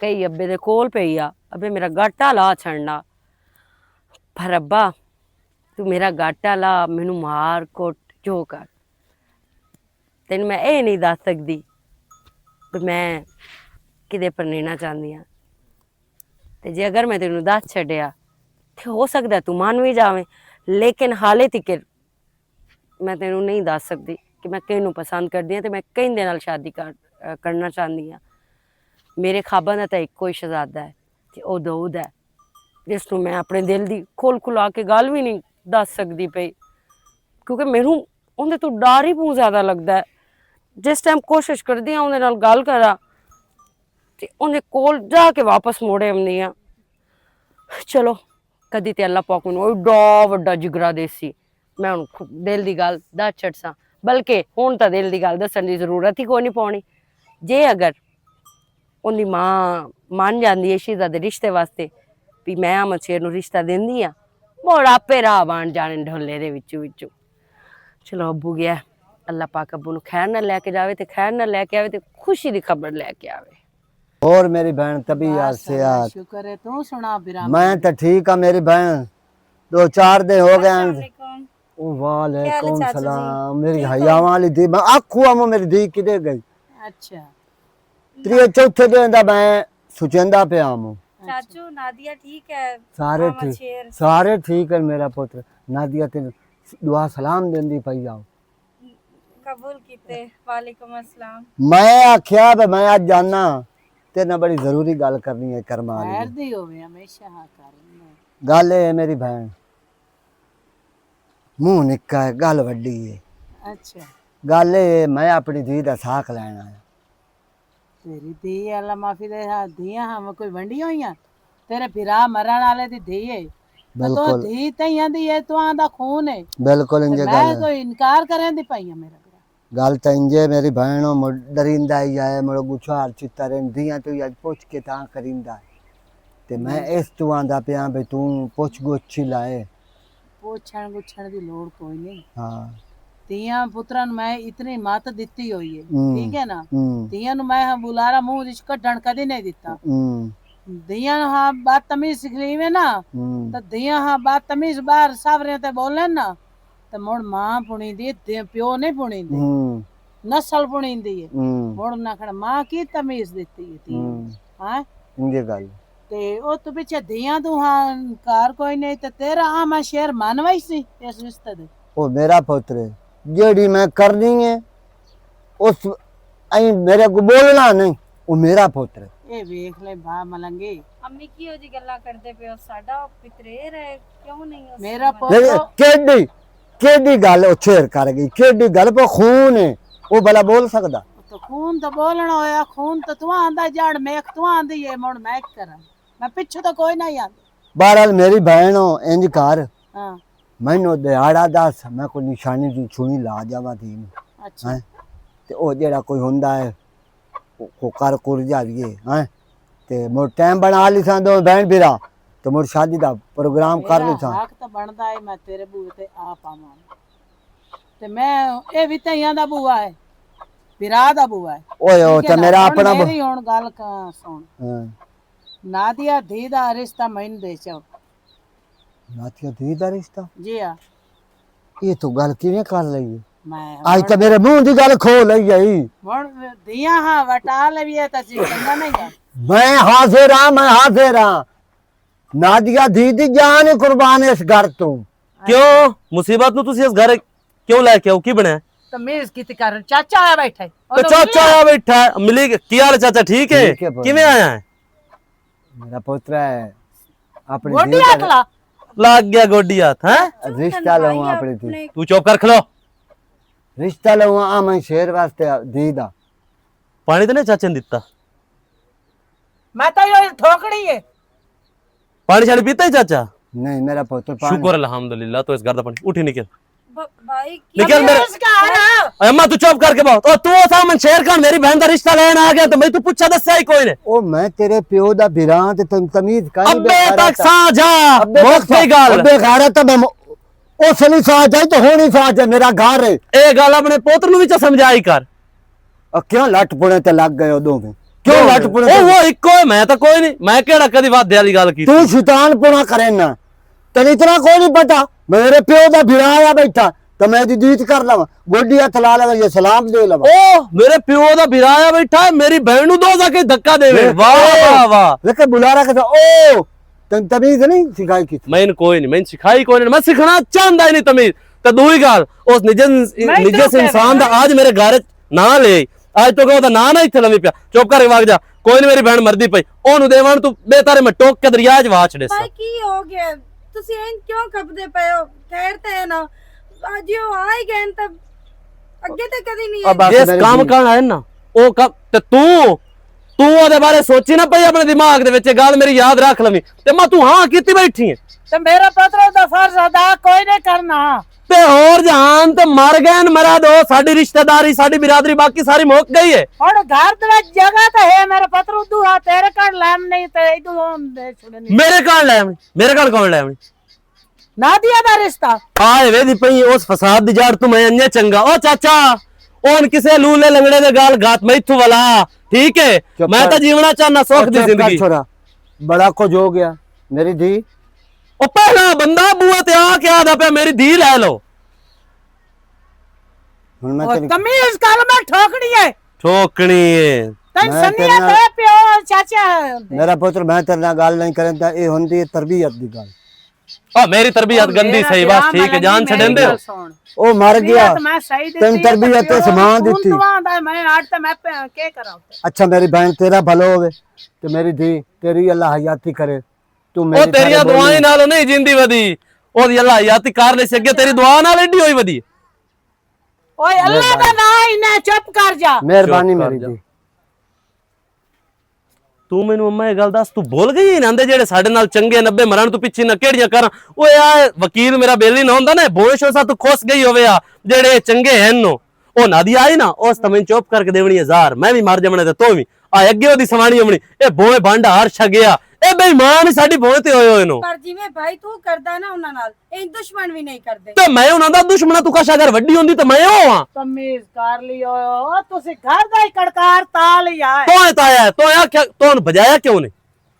ਕਈ ਅੱਬੇ ਦੇ ਕੋਲ ਪਈ ਆ ਅੱਬੇ ਮੇਰਾ ਗਾਟਾ ਲਾ ਛੱਡਣਾ ਪਰ ਅੱਬਾ ਤੂੰ ਮੇਰਾ ਗਾਟਾ ਲਾ ਮੈਨੂੰ ਮਾਰ ਕੁੱਟ ਜੋ ਕਰ ਤੈਨੂੰ ਮੈਂ ਇਹ ਨਹੀਂ ਦੱਸ ਸਕਦੀ ਵੀ ਮੈਂ ਕਿਤੇ ਪਰਨੇਣਾ ਚਾਹੁੰਦੀ ਆ ਤੇ ਜੇ ਅਗਰ ਮੈਂ ਤੈਨੂੰ ਦੱਸ ਛੱਡਿਆ ਤੇ ਹੋ ਸਕਦਾ ਤੂੰ ਮੰਨ ਵੀ ਜਾਵੇਂ ਲੇਕਿਨ ਹਾਲੇ ਤੱਕ ਮੈਂ ਤੈਨੂੰ ਨਹੀਂ ਦੱਸ ਸਕਦੀ ਕਿ ਮੈਂ ਕਿਹਨੂੰ ਪਸੰਦ ਕਰਦੀ ਹਾਂ ਤੇ ਮੈਂ ਕਿਹਦੇ ਨਾਲ ਸ਼ਾਦੀ ਕਰਨਾ ਚਾਹੁੰਦੀ ਹਾਂ ਮੇਰੇ ਖਾਬਾਂ ਦਾ ਤਾਂ ਇੱਕੋ ਹੀ ਸ਼ਹਿਜ਼ਾਦਾ ਹੈ ਤੇ ਉਹ ਦਾਊਦ ਹੈ ਜਿਸ ਨੂੰ ਮੈਂ ਆਪਣੇ ਦਿਲ ਦੀ ਖੋਲ ਖੁਲਾ ਕੇ ਗੱਲ ਵੀ ਨਹੀਂ ਦੱਸ ਸਕਦੀ ਪਈ ਕਿਉਂਕਿ ਮੈਨੂੰ ਉਹਦੇ ਤੋਂ ਡਰ ਹੀ ਬਹੁਤ ਜ਼ਿਆਦਾ ਲੱਗਦਾ ਹੈ ਜਿਸ ਟਾਈਮ ਕੋਸ਼ਿਸ਼ ਕਰਦੀ ਹਾਂ ਉਹਦੇ ਨਾਲ ਗੱਲ ਕਰਾਂ ਤੇ ਉਹਦੇ ਕੋਲ ਜਾ ਕੇ ਵਾਪਸ ਮੋੜੇ ਆਉਂਦੀ ਆ। ਚਲੋ ਕਦੀ ਤੇ ਅੱਲਾ ਪਾਕ ਨੂੰ ਏਡਾ ਵੱਡਾ ਜਿਗਰਾ ਦੇਸੀ, ਮੈਂ ਹੁਣ ਦਿਲ ਦੀ ਗੱਲ ਦੱਸ ਛੱਡਸਾਂ। ਬਲਕਿ ਹੁਣ ਤਾਂ ਦਿਲ ਦੀ ਗੱਲ ਦੱਸਣ ਦੀ ਜ਼ਰੂਰਤ ਹੀ ਕੋਈ ਨਹੀਂ ਪਾਉਣੀ। ਜੇ ਅਗਰ ਉਹਦੀ ਮਾਂ ਮੰਨ ਜਾਂਦੀ ਹੈ ਸ਼ੀਜ਼ਾ ਦੇ ਰਿਸ਼ਤੇ ਵਾਸਤੇ ਵੀ ਮੈਂ ਅਹਿਮਦ ਸ਼ੇਰ ਨੂੰ ਰਿਸ਼ਤਾ ਦਿੰਦੀ ਆ, ਮੋੜ ਆਪੇ ਰਾਹ ਬਣ ਜਾਣੇ ਢੋਲੇ ਦੇ ਵਿੱਚੋਂ। ਚਲੋ ਅੱਬੂ ਗਿਆ, ਅੱਲਾ ਪਾਕ ਅੱਬੂ ਨੂੰ ਖੈਰ ਨਾਲ ਲੈ ਕੇ ਜਾਵੇ ਤੇ ਖੈਰ ਨਾਲ ਲੈ ਕੇ ਆਵੇ ਤੇ ਖੁਸ਼ੀ ਦੀ ਖਬਰ ਲੈ ਕੇ ਆਵੇ। और मेरी बहन तबीयत सेहत शुक्र है तू सुना बिरा मैं तो ठीक है। मेरी बहन 2-4 दिन हो गए। ओ वालेकुम सलाम। मेरी हया वाली दी मैं आखू मेरी दी किधर गई? अच्छा त्रिये चौथे दिन दा मैं सुचेंदा पे आमू। चाचू नादिया ठीक है? सारे मामा ठीक, शेर सारे ठीक है। मेरा पुत्र नादिया ते दुआ सलाम देंदी पई आओ। कबूल कीते। वालेकुम अस्सलाम। मैं आख्या भी मैं आज जाना तेरे नाल बड़ी जरूरी गल करनी है कर्मा खैर वाली दी होवे हमेशा हाँ कर। गल है मेरी बहन मुंह निक्का है गल वड्डी है। अच्छा गल है मैं अपनी धी दा साख लैन आया। तेरी धी अल्लाह माफी दे धियां हम कोई वंडी होइयां? तेरे फिरा मरण वाले दी धी है तो बिल्कुल धी तइयां दी है तो आंदा खून है बिल्कुल ते इंजे मैं गल कोई इनकार करें दी पाइयां मेरा गल तो इंजे मेरी बहन हो डरिंदा ही आए मुड़ गुछार चित्ता रें दियां तो अज पुछ के तां करिंदा ते मैं इस तू आंदा पिया भी तू पुछ गुछ लाए। पूछण गुछण दी लोड़ कोई नहीं। हाँ धियां पुत्रां नूं मैं इतनी मत दित्ती होई है ठीक है ना। हम्म धियां नूं मैं बुलारा मुंह विच कढण कदी नहीं दित्ता। धियां नूं हाँ बदतमीज सिखलीवे ना तो धियां हाँ बदतमीज बाहर सावरे ते बोलन ना तो मुड़ मां पुणींदी प्यो नहीं पुणींदी नस्ल पुणींदी है। मुड़ ना खड़ा मां की तमीज दित्ती है धी हां इंजे गल ते ओ तू पिछे धियां तू हाँ कार कोई नहीं ते तेरा आ मैं शेर मानवाई सी इस रिश्ते दे। ओ मेरा पुत्र जेड़ी मैं करनी है उस आई मेरे को बोलना नहीं वो मेरा पुत्र ए वेख ले भा मलंगे अम्मी की हो जी गल्ला करदे पे हो साडा पितरेर है क्यों नहीं हो मेरा पुत्र केडी केडी गल ओ छेर कर गई केडी गल पर खून है वो भला बोल सकदा तो खून तो बोलना होया खून तो तू आंदा जड़ मैं तू आंदी है मुड़ मैं करा मैं पीछे तो कोई नहीं आंदा। बहरहाल मेरी बहन हो इंज कर हां मैनू दिहाड़ा दस मैं कोई निशानी दी छुनी ला जावा दी अच्छा हैं ते ओ जेड़ा कोई हुंदा है को कर कुर जाविए हैं ते मोर टाइम बना लिसा दो बहन बिरा तो मोर शादी दा प्रोग्राम कर लिसा। हक तो बनदा है मैं तेरे बूए ते आ पावां ते मैं ए भी तइयां दा बूआ है बिरा दा बूआ है। ओए ओ ठीक है ते ना? मेरा हुण अपना मेरी हुण गल का सुन हां नादिया धी दा रिश्ता मैनू दे चो। नातिया दी दा रिश्ता जी हां ये तो गल किवें कर लई मैं आज तो मेरे मुंह दी गल खो लई गई। हुण धियां हां वटा लवी है त चंगा नहीं गा मैं हाजिर हां नादिया दी दी जान कुर्बान इस घर तू क्यों मुसीबत नु तुसी इस घर क्यों लेके आओ की बने? तमीज की कर चाचा आया बैठा है तो चाचा आया बैठा है मिली की हाल चाचा ठीक है ठीक है भाई। किवें आया है? मेरा पुत्र है अपनी गोडी धी दा अकला लाग गया गोडी हाथ हैं रिश्ता लऊं अपनी धी तू चुप कर खलो रिश्ता लऊं आ मैं शेर वास्ते धी दा पानी तो नहीं चाचा ने दिता मैं तो ये ठोकड़ी है पानी शानी पीता ही चाचा? नहीं मेरा पुत्र पानी शुक्र अल्हम्दुलिल्लाह तो इस घर दा पानी उठी निकल भाई निकल मेरे इसका आ रहा अम्मा तू चुप करके बहुत और तू सामन शेर खान मेरी बहन का रिश्ता लेने आ गया तो मैं तू पूछा दस्या ही कोई ने ओ मैं तेरे प्यो दा बिरां ते तुम तमीज कर अबे तक साजा बहुत सही गल अबे घर तो मैं उस नहीं साज है तो होनी साज है मेरा घर है। ए गल अपने पोत्र नु विच समझाई कर क्यों लट पुणे ते लग गए उदों में क्यों लट पुणे ओ वो इको है मैं तो कोई नहीं मैं केड़ा कदी वादे वाली गल की तू शैतान पुणा करे ना तेरे इतना कोई नहीं पता मेरे प्यो दा बिरां आया बैठा तो मैं दी दीत कर लवा गोडी हथ ला लवा ये सलाम दे लवा ओ मेरे प्यो दा बिराया बैठा है मेरी बहन नु दो जाके धक्का देवे वाह वाह वाह लेकिन बुलारा के ओ तन तमीज नहीं सिखाई की मैं कोई नहीं मैं सिखाई कोई नहीं मैं सिखाना चाहता ही नहीं तमीज तो दूई गल उस निजस इंसान दा आज मेरे घर ना ले आज तो कहता ना ना इत्थे लवी पिया चुप कर भाग जा कोई नहीं मेरी बहन मरदी पई ओनू देवन तू बेतारे में टोक के दरिया च वाच दे भाई की हो गया तुसी एन क्यों खपदे पे हो ठहरते है ना आज यो आ ही गए तब अगे तो कदी नहीं अब है जिस काम करना है ना ओ कब ते तू ਤੂੰ ਉਹਦੇ ਬਾਰੇ ਸੋਚੀ ਨਾ ਪਈ ਆਪਣੇ ਦਿਮਾਗ ਦੇ ਵਿੱਚ ਇਹ ਗੱਲ ਮੇਰੀ ਯਾਦ ਰੱਖ ਲਵੀਂ ਤੇ ਮੈਂ ਤੂੰ ਹਾਂ ਕੀਤੀ ਬੈਠੀ ਹੈ ਤੇ ਮੇਰਾ ਪੁੱਤਰ ਦਾ ਫਰਜ਼ ਅਦਾ ਕੋਈ ਨਹੀਂ ਕਰਨਾ ਤੇ ਹੋਰ ਜਹਾਨ ਤੇ ਮਰ ਗਏ ਨੇ ਮਰਾ ਦੋ ਸਾਡੀ ਰਿਸ਼ਤੇਦਾਰੀ ਸਾਡੀ ਬਿਰਾਦਰੀ ਬਾਕੀ ਸਾਰੀ ਮੁੱਕ ਗਈ ਹੈ ਹੁਣ ਘਰ ਦੇ ਵਿੱਚ ਜਗ੍ਹਾ ਤਾਂ ਹੈ ਮੇਰੇ ਪੁੱਤਰ ਉਦੋਂ ਆ ਤੇਰੇ ਘਰ ਲੈਣ ਨਹੀਂ ਤੇ ਇਦੋਂ ਦੇ ਛੁੜਨੀ ਮੇਰੇ ਘਰ ਲੈ ਆਵੀਂ ਮੇਰੇ ਘਰ ਕੌਣ ਲੈ ਆਵੀਂ ਨਾਦੀਆ ਦਾ ਰਿਸ਼ਤਾ ਆਏ ਵੇਦੀ ਪਈ ਉਸ ਫਸਾਦ ਦੀ ਜੜ ਤੂੰ ਮੈਂ ਅੰਨੇ ਚੰਗਾ ਉਹ ਚਾਚਾ ਉਹਨ ਕਿਸੇ ਲੂਲੇ ਲੰਗੜੇ ਦੇ ਗਾਲ ਘਾਤ ਮੈਥੋਂ ਵਾਲਾ ਠੀਕ ਹੈ ਚੁੱਪ ਮੈਂ ਕਰ। ਤਾਂ ਜੀਵਣਾ ਚਾਹਨਾ ਸੁੱਖ ਦੀ चुप कर ਜ਼ਿੰਦਗੀ छोरा बड़ा कुछ हो गया मेरी धी ਉਹ ਪਹਿਲਾ ਬੰਦਾ ਬੂਆ ਤੇ ਆ ਕੇ ਆਦਾ ਪਿਆ ਮੇਰੀ ਧੀ ਲੈ ਲਓ हुन मैं ਉਹ तेरी ਤਮੀਜ਼ ਕਰ ਮੈਂ ਠੋਕਣੀ ਹੈ ਠੋਕਣੀ ਏ ਤੈਨੂੰ ਮੈਂ ਸੰਨੀਆ ਤੇਰੇ ਤੇ ਪਿਓ ਚਾਚਾ मेरा पुत्र मैं तेरे नाल गल नहीं करन ता ए हुंदी है तरबियत दी गल ਆ ਮੇਰੀ ਤਰਬੀਅਤ ਗੰਦੀ ਸਹੀ ਬਸ ਠੀਕ ਹੈ ਜਾਨ ਛੱਡਦੇ ਹੋ ओ मर गया ਮੈਂ ਸਹੀ ਦਿੱਤੀ ਤੈਨੂੰ ਤਰਬੀਅਤ ਤੇ ਸਮਾਨ ਦਿੱਤੀ। ਮੈਂ ਆੜ ਤੇ ਮੈਂ ਕੀ ਕਰਾਂ अच्छा मेरी बहन तेरा भलो होवे ते मेरी धी तेरी अल्लाह हयाती करे तू ਉਹ मेरी ਤੇਰੀਆਂ थारे बोली। ਦੁਆਵਾਂ ਨਾਲ ਨਹੀਂ ਜਿੰਦੀ ਵਧੀ ਉਹਦੀ ਅੱਲਾ ਯਾਤੀ ਕਰ ਲੈ ਸੀ ਅੱਗੇ ਤੇਰੀ ਦੁਆ ਨਾਲ ਏਡੀ ਹੋਈ ਵਧੀ ਓਏ ਅੱਲਾ ਦਾ ਨਾਂ ਹੀ ਨਾ ਚੁੱਪ ਕਰ ਜਾ मेहरबानी चुप कर मेरी जा। धी ਤੂੰ ਮੈਨੂੰ ਅੰਮਾ ਇਹ ਗੱਲ ਦੱਸ ਤੂੰ ਭੁੱਲ ਗਈ ਨਾਂਦੇ ਜਿਹੜੇ ਸਾਡੇ ਨਾਲ ਚੰਗੇ 90 ਮਰਨ ਤੋਂ ਪਿੱਛੇ ਨਾ ਕਿਹੜੀਆਂ ਕਰਾਂ ਓਏ ਆ ਵਕੀਲ ਮੇਰਾ ਬੇਲੀ ਨਾ ਹੁੰਦਾ ਨਾ ਬੋਇਸ਼ ਹੋਸਾ ਤੂੰ ਖੁੱਸ ਗਈ ਹੋਵੇ ਆ ਜਿਹੜੇ ਚੰਗੇ ਹਨ ਨੋ ਉਹ ਨਾਦੀ ਆਈ ਨਾ ਉਸ ਤਾਂ ਮੈਨੂੰ ਚੁੱਪ ਕਰਕੇ ਦੇਵਣੀ 1000 ਮੈਂ ਵੀ ਮਰ ਜਾਵਣੇ ਤੇ ਤੂੰ ਵੀ ਆ ਅੱਗੇ ਉਹਦੀ ਸਵਾਣੀ ਆਉਣੀ ਇਹ ਬੋਏ ਭੰਡ ਹਾਰ ਛਗਿਆ ਇਹ ਬੇਈਮਾਨ ਸਾਡੀ ਬੋਏ ਤੇ ਹੋਏ ਹੋਏ ਨੂੰ ਪਰ ਜਿਵੇਂ ਭਾਈ ਤੂੰ ਕਰਦਾ ਨਾ ਉਹਨਾਂ ਨਾਲ ਇਹ ਦੁਸ਼ਮਣ ਵੀ ਨਹੀਂ ਕਰਦੇ ਤੇ ਮੈਂ ਉਹਨਾਂ ਦਾ ਦੁਸ਼ਮਣ ਤੂੰ ਕਸ਼ਾ ਅਗਰ ਵੱਡੀ ਹੁੰਦੀ ਤਾਂ ਮੈਂ ਉਹ ਆ ਤਮੀਜ਼ ਕਰ ਲਿਓ ਓ ਤੁਸੀਂ ਘਰ ਦਾ ਹੀ ਕੜਕਾਰ ਤਾ ਲਿਆ ਹੈ। ਤੂੰ ਤਾਇਆ ਤੂੰ ਆਖਿਆ ਤੂੰ ਭਜਾਇਆ ਕਿਉਂ ਨੇ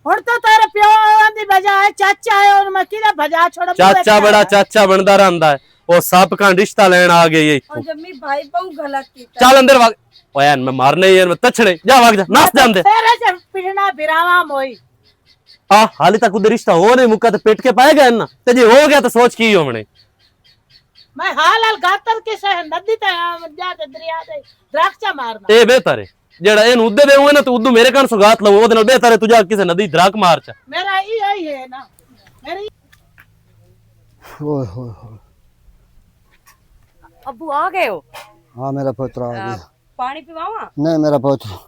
ਹੁਣ ਤਾਂ ਤੇਰੇ ਪਿਓ ਦੀ ਬਜਾਏ ਚਾਚਾ ਹੈ ਉਹਨੂੰ ਮੈਂ ਕਿਹਦਾ ਭਜਾ ਛੋੜ ਚਾਚਾ ਬੜਾ ਚਾਚਾ ਬਣਦਾ ਰਹਿੰਦਾ ਹੈ ਉਹ ਸਭ ਕਾਂ ਰਿਸ਼ਤਾ ਲੈਣ ਆ ਗਈ ਹੈ और जम्मी भाई बहु गलत कीता ਚੱਲ ਅੰਦਰ ਵਗ ਓਏ ਮੈਂ ਮਾਰਨੇ ਯਾਰ ਮੈਂ ਤਛੜੇ ਜਾ ਵਗ ਜਾ ਨਸ ਜਾਂਦੇ ਤੇਰੇ ਚ ਪਿੜਨਾ ਬਿਰਾਵਾ ਮੋਈ ਆ ਹਾਲੇ ਤੱਕ ਉਹਦਾ ਰਿਸ਼ਤਾ ਹੋ ਨਹੀਂ ਮੁੱਕਾ ਤੇ ਪਿੱਟ ਕੇ ਪਾਏ ਗਏ ਨਾ ਤੇ ਜੇ ਹੋ ਗਿਆ ਤਾਂ ਸੋਚ ਕੀ ਹੋਵਣੇ ਮੈਂ ਹਾਲ ਗਾਤਰ ਕਿਸੇ ਨਦੀ ਤੇ ਜਾ ਤੇ ਦਰਿਆ ਦੇ ਦਰਖਚਾ ਮਾਰਨਾ ਇਹ ਬਿਹਤਰ ਹੈ ਜਿਹੜਾ ਇਹਨੂੰ ਉੱਦੇ ਦੇਉਂਗੇ ਨਾ ਤੂੰ ਉਦੋਂ ਮੇਰੇ ਕੰਨ ਸੁਗਾਤ ਲਵੋ ਉਹਦੇ ਨਾਲ ਬਿਹਤਰ ਹੈ ਤੂੰ ਜਾ ਕਿਸੇ ਨਦੀ ਦਰਾਕ ਮਾਰ ਚ ਮੇਰਾ ਇਹ ਹੀ ਹੈ ਨਾ ਮੇਰੀ ओए होए होए अबू आ गए हो हाँ मेरा पुत्र आ गया पानी पिवावा नहीं मेरा पुत्र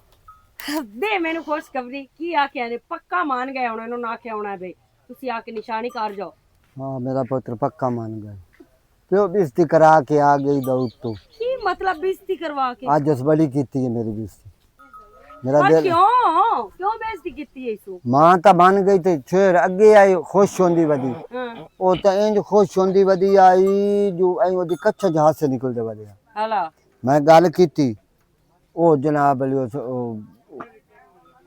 ਦੇ ਮੈਨੂੰ ਖੁਸ਼ਖਬਰੀ ਕੀ ਆ ਕੇ ਆਨੇ ਪੱਕਾ ਮੰਨ ਗਏ ਹੁਣ ਇਹਨੂੰ ਨਾ ਕੇ ਆਉਣਾ ਬਈ ਤੁਸੀਂ ਆ ਕੇ ਨਿਸ਼ਾਨੀ ਕਰ ਜਾਓ हाँ मेरा पुत्र पक्का मान गया क्यों बेइज्जती करा के आ गई दौड़ तो ਕੀ ਮਤਲਬ ਬੇਇੱਜ਼ਤੀ ਕਰਵਾ ਕੇ आज जस बड़ी की है मेरी बेइज्जती मेरा ਪਰ दिल ਕਿਉਂ ਬੇਇੱਜ਼ਤੀ ਕੀਤੀ ਐ ਇਸੂ मां तो मान गई थी फिर अगे आई खुश होंदी वदी ਹਾਂ वो तो इंज खुश होंदी वदी आई जो आई ओदी कच्चा जहाज से निकलदे वदी ਹਲਾ मैं गल कीती ओ जनाब अली उस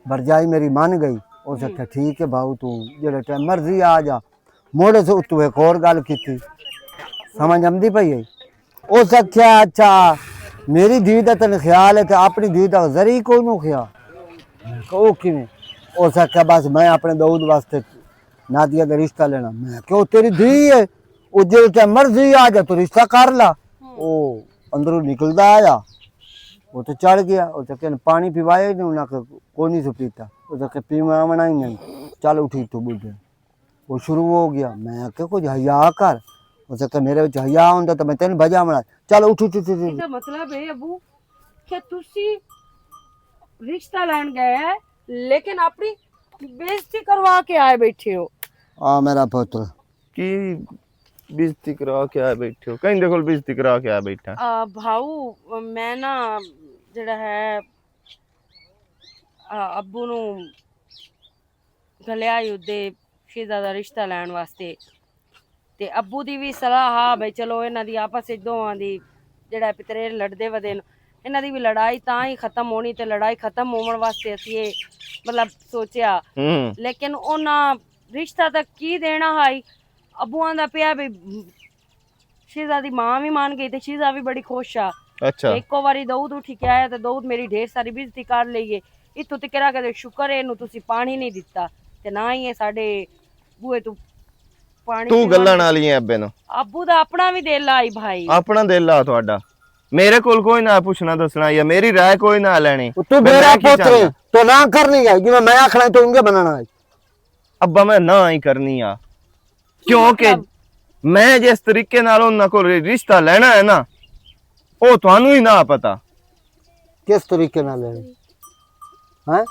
भरजाई मेरी मान गई उस आख्या ठीक है भाऊ तू जेड़े टाइम मर्जी आ जा मोड़े से तू एक और गल कीती समझ आंदी पई है उस आख्या अच्छा मेरी धी दा तन ख्याल है ते अपनी धी दा जरी कोई नु ख्याल ओ किवें उस आख्या बस मैं अपने दाऊद वास्ते नादिया दा रिश्ता लेना मैं क्यों तेरी धी है ओ जेड़े टाइम मर्जी आ जा तू रिश्ता कर ला ओ अंदरों निकलदा आया वो तो चढ़ गया वो तो कहने पानी पिवाया ही नहीं उन्हें कोई नहीं से पीता वो तो कह पीवाना ही नहीं चल उठी तो बुढ़े वो शुरू हो गया मैं क्या कुछ हया कर वो तो कह मेरे हया होंदा तो मैं तेन भजा बना चल उठ उठ उठ ਇਹਦਾ ਮਤਲਬ ਹੈ ਅਬੂ ਕਿ ਤੁਸੀਂ ਰਿਸ਼ਤਾ ਲੈਣ ਗਏ ਹੈ ਲੇਕਿਨ ਆਪਣੀ ਬੇਇੱਜ਼ਤੀ ਕਰਵਾ ਕੇ ਆਏ ਬੈਠੇ ਹੋ आ मेरा पुत्र ਕੀ ਬੇਇੱਜ਼ਤੀ ਕਰਾ ਕੇ ਆ ਬੈਠੇ ਹੋ ਕਹਿੰਦੇ ਕੋਲ ਬੇਇੱਜ਼ਤੀ ਕਰਾ ਕੇ ਆ ਬੈਠਾ ਭਾਊ ਮੈਂ ਨਾ ਜਿਹੜਾ ਹੈ ਅੱਬੂ ਨੂੰ ਗਲਿਆ ਉਹਦੇ ਸ਼ੀਜ਼ਾ ਦਾ ਰਿਸ਼ਤਾ ਲੈਣ ਵਾਸਤੇ ਤੇ ਅੱਬੂ ਦੀ ਵੀ ਸਲਾਹ ਆ ਬਈ ਚਲੋ ਇਹਨਾਂ ਦੀ ਆਪਸ ਵਿੱਚ ਦੋਵਾਂ ਦੀ ਜਿਹੜਾ ਪਿਤਰੇ ਲੜਦੇ ਵਦੇ ਨੇ ਇਹਨਾਂ ਦੀ ਵੀ ਲੜਾਈ ਤਾਂ ਹੀ ਖਤਮ ਹੋਣੀ ਤੇ ਲੜਾਈ ਖਤਮ ਹੋਣ ਵਾਸਤੇ ਅਸੀਂ ਇਹ ਮਤਲਬ ਸੋਚਿਆ ਲੇਕਿਨ ਉਹਨਾਂ ਰਿਸ਼ਤਾ ਤਾਂ ਕੀ ਦੇਣਾ ਹਾਈ ਅੱਬੂਆਂ ਦਾ ਪਿਆ ਵੀ ਸ਼ੀਜ਼ਾ ਦੀ ਮਾਂ ਵੀ ਮੰਨ ਗਈ ਤੇ ਸ਼ੀਜ਼ਾ ਵੀ ਬੜੀ ਖੁਸ਼ ਆ ਅੱਛਾ ਇੱਕੋ ਵਾਰੀ ਦਊਦ ਉੱਠ ਕੇ ਆਇਆ ਤੇ ਦਊਦ ਮੇਰੀ ਢੇਰ ਸਾਰੀ ਬੇਇੱਜ਼ਤੀ ਕਰ ਲਈਏ ਇੱਥੋਂ ਤੱਕ ਕਿ ਸ਼ੁਕਰ ਹੈ ਇਹਨੂੰ ਤੁਸੀਂ ਪਾਣੀ ਨਹੀਂ ਦਿੱਤਾ ਤੇ ਨਾ ਹੀ ਇਹ ਸਾਡੇ ਬੂਏ ਤੋਂ ਪਾਣੀ ਤੂੰ ਗੱਲਾਂ ਨਾਲ ਹੀ ਅੱਬੇ ਨੂੰ ਅੱਬੂ ਦਾ ਆਪਣਾ ਵੀ ਦਿਲ ਆਈ ਭਾਈ ਆਪਣਾ ਦਿਲ ਆ ਤੁਹਾਡਾ ਮੇਰੇ ਕੋਲ ਕੋਈ ਨਾ ਪੁੱਛਣਾ ਦੱਸਣਾ ਜਾਂ ਮੇਰੀ ਰਾਏ ਕੋਈ ਨਾ ਲੈਣੀ तू मेरा पुत्र है तो ना करनी है जिवें मैं आखना है तो उंगे बनाना है ਅੱਬਾ ਮੈਂ ਨਾ ਹੀ ਕਰਨੀ ਆ ਕਿਉਂਕਿ ਮੈਂ ਜਿਸ ਤਰੀਕੇ ਨਾਲ ਉਹਨਾਂ ਕੋਲ ਰਿਸ਼ਤਾ ਲੈਣਾ ਹੈ ਨਾ ਉਹ ਤੁਹਾਨੂੰ ਹੀ ਨਾ ਪਤਾ किस तरीके ना लेनी हैं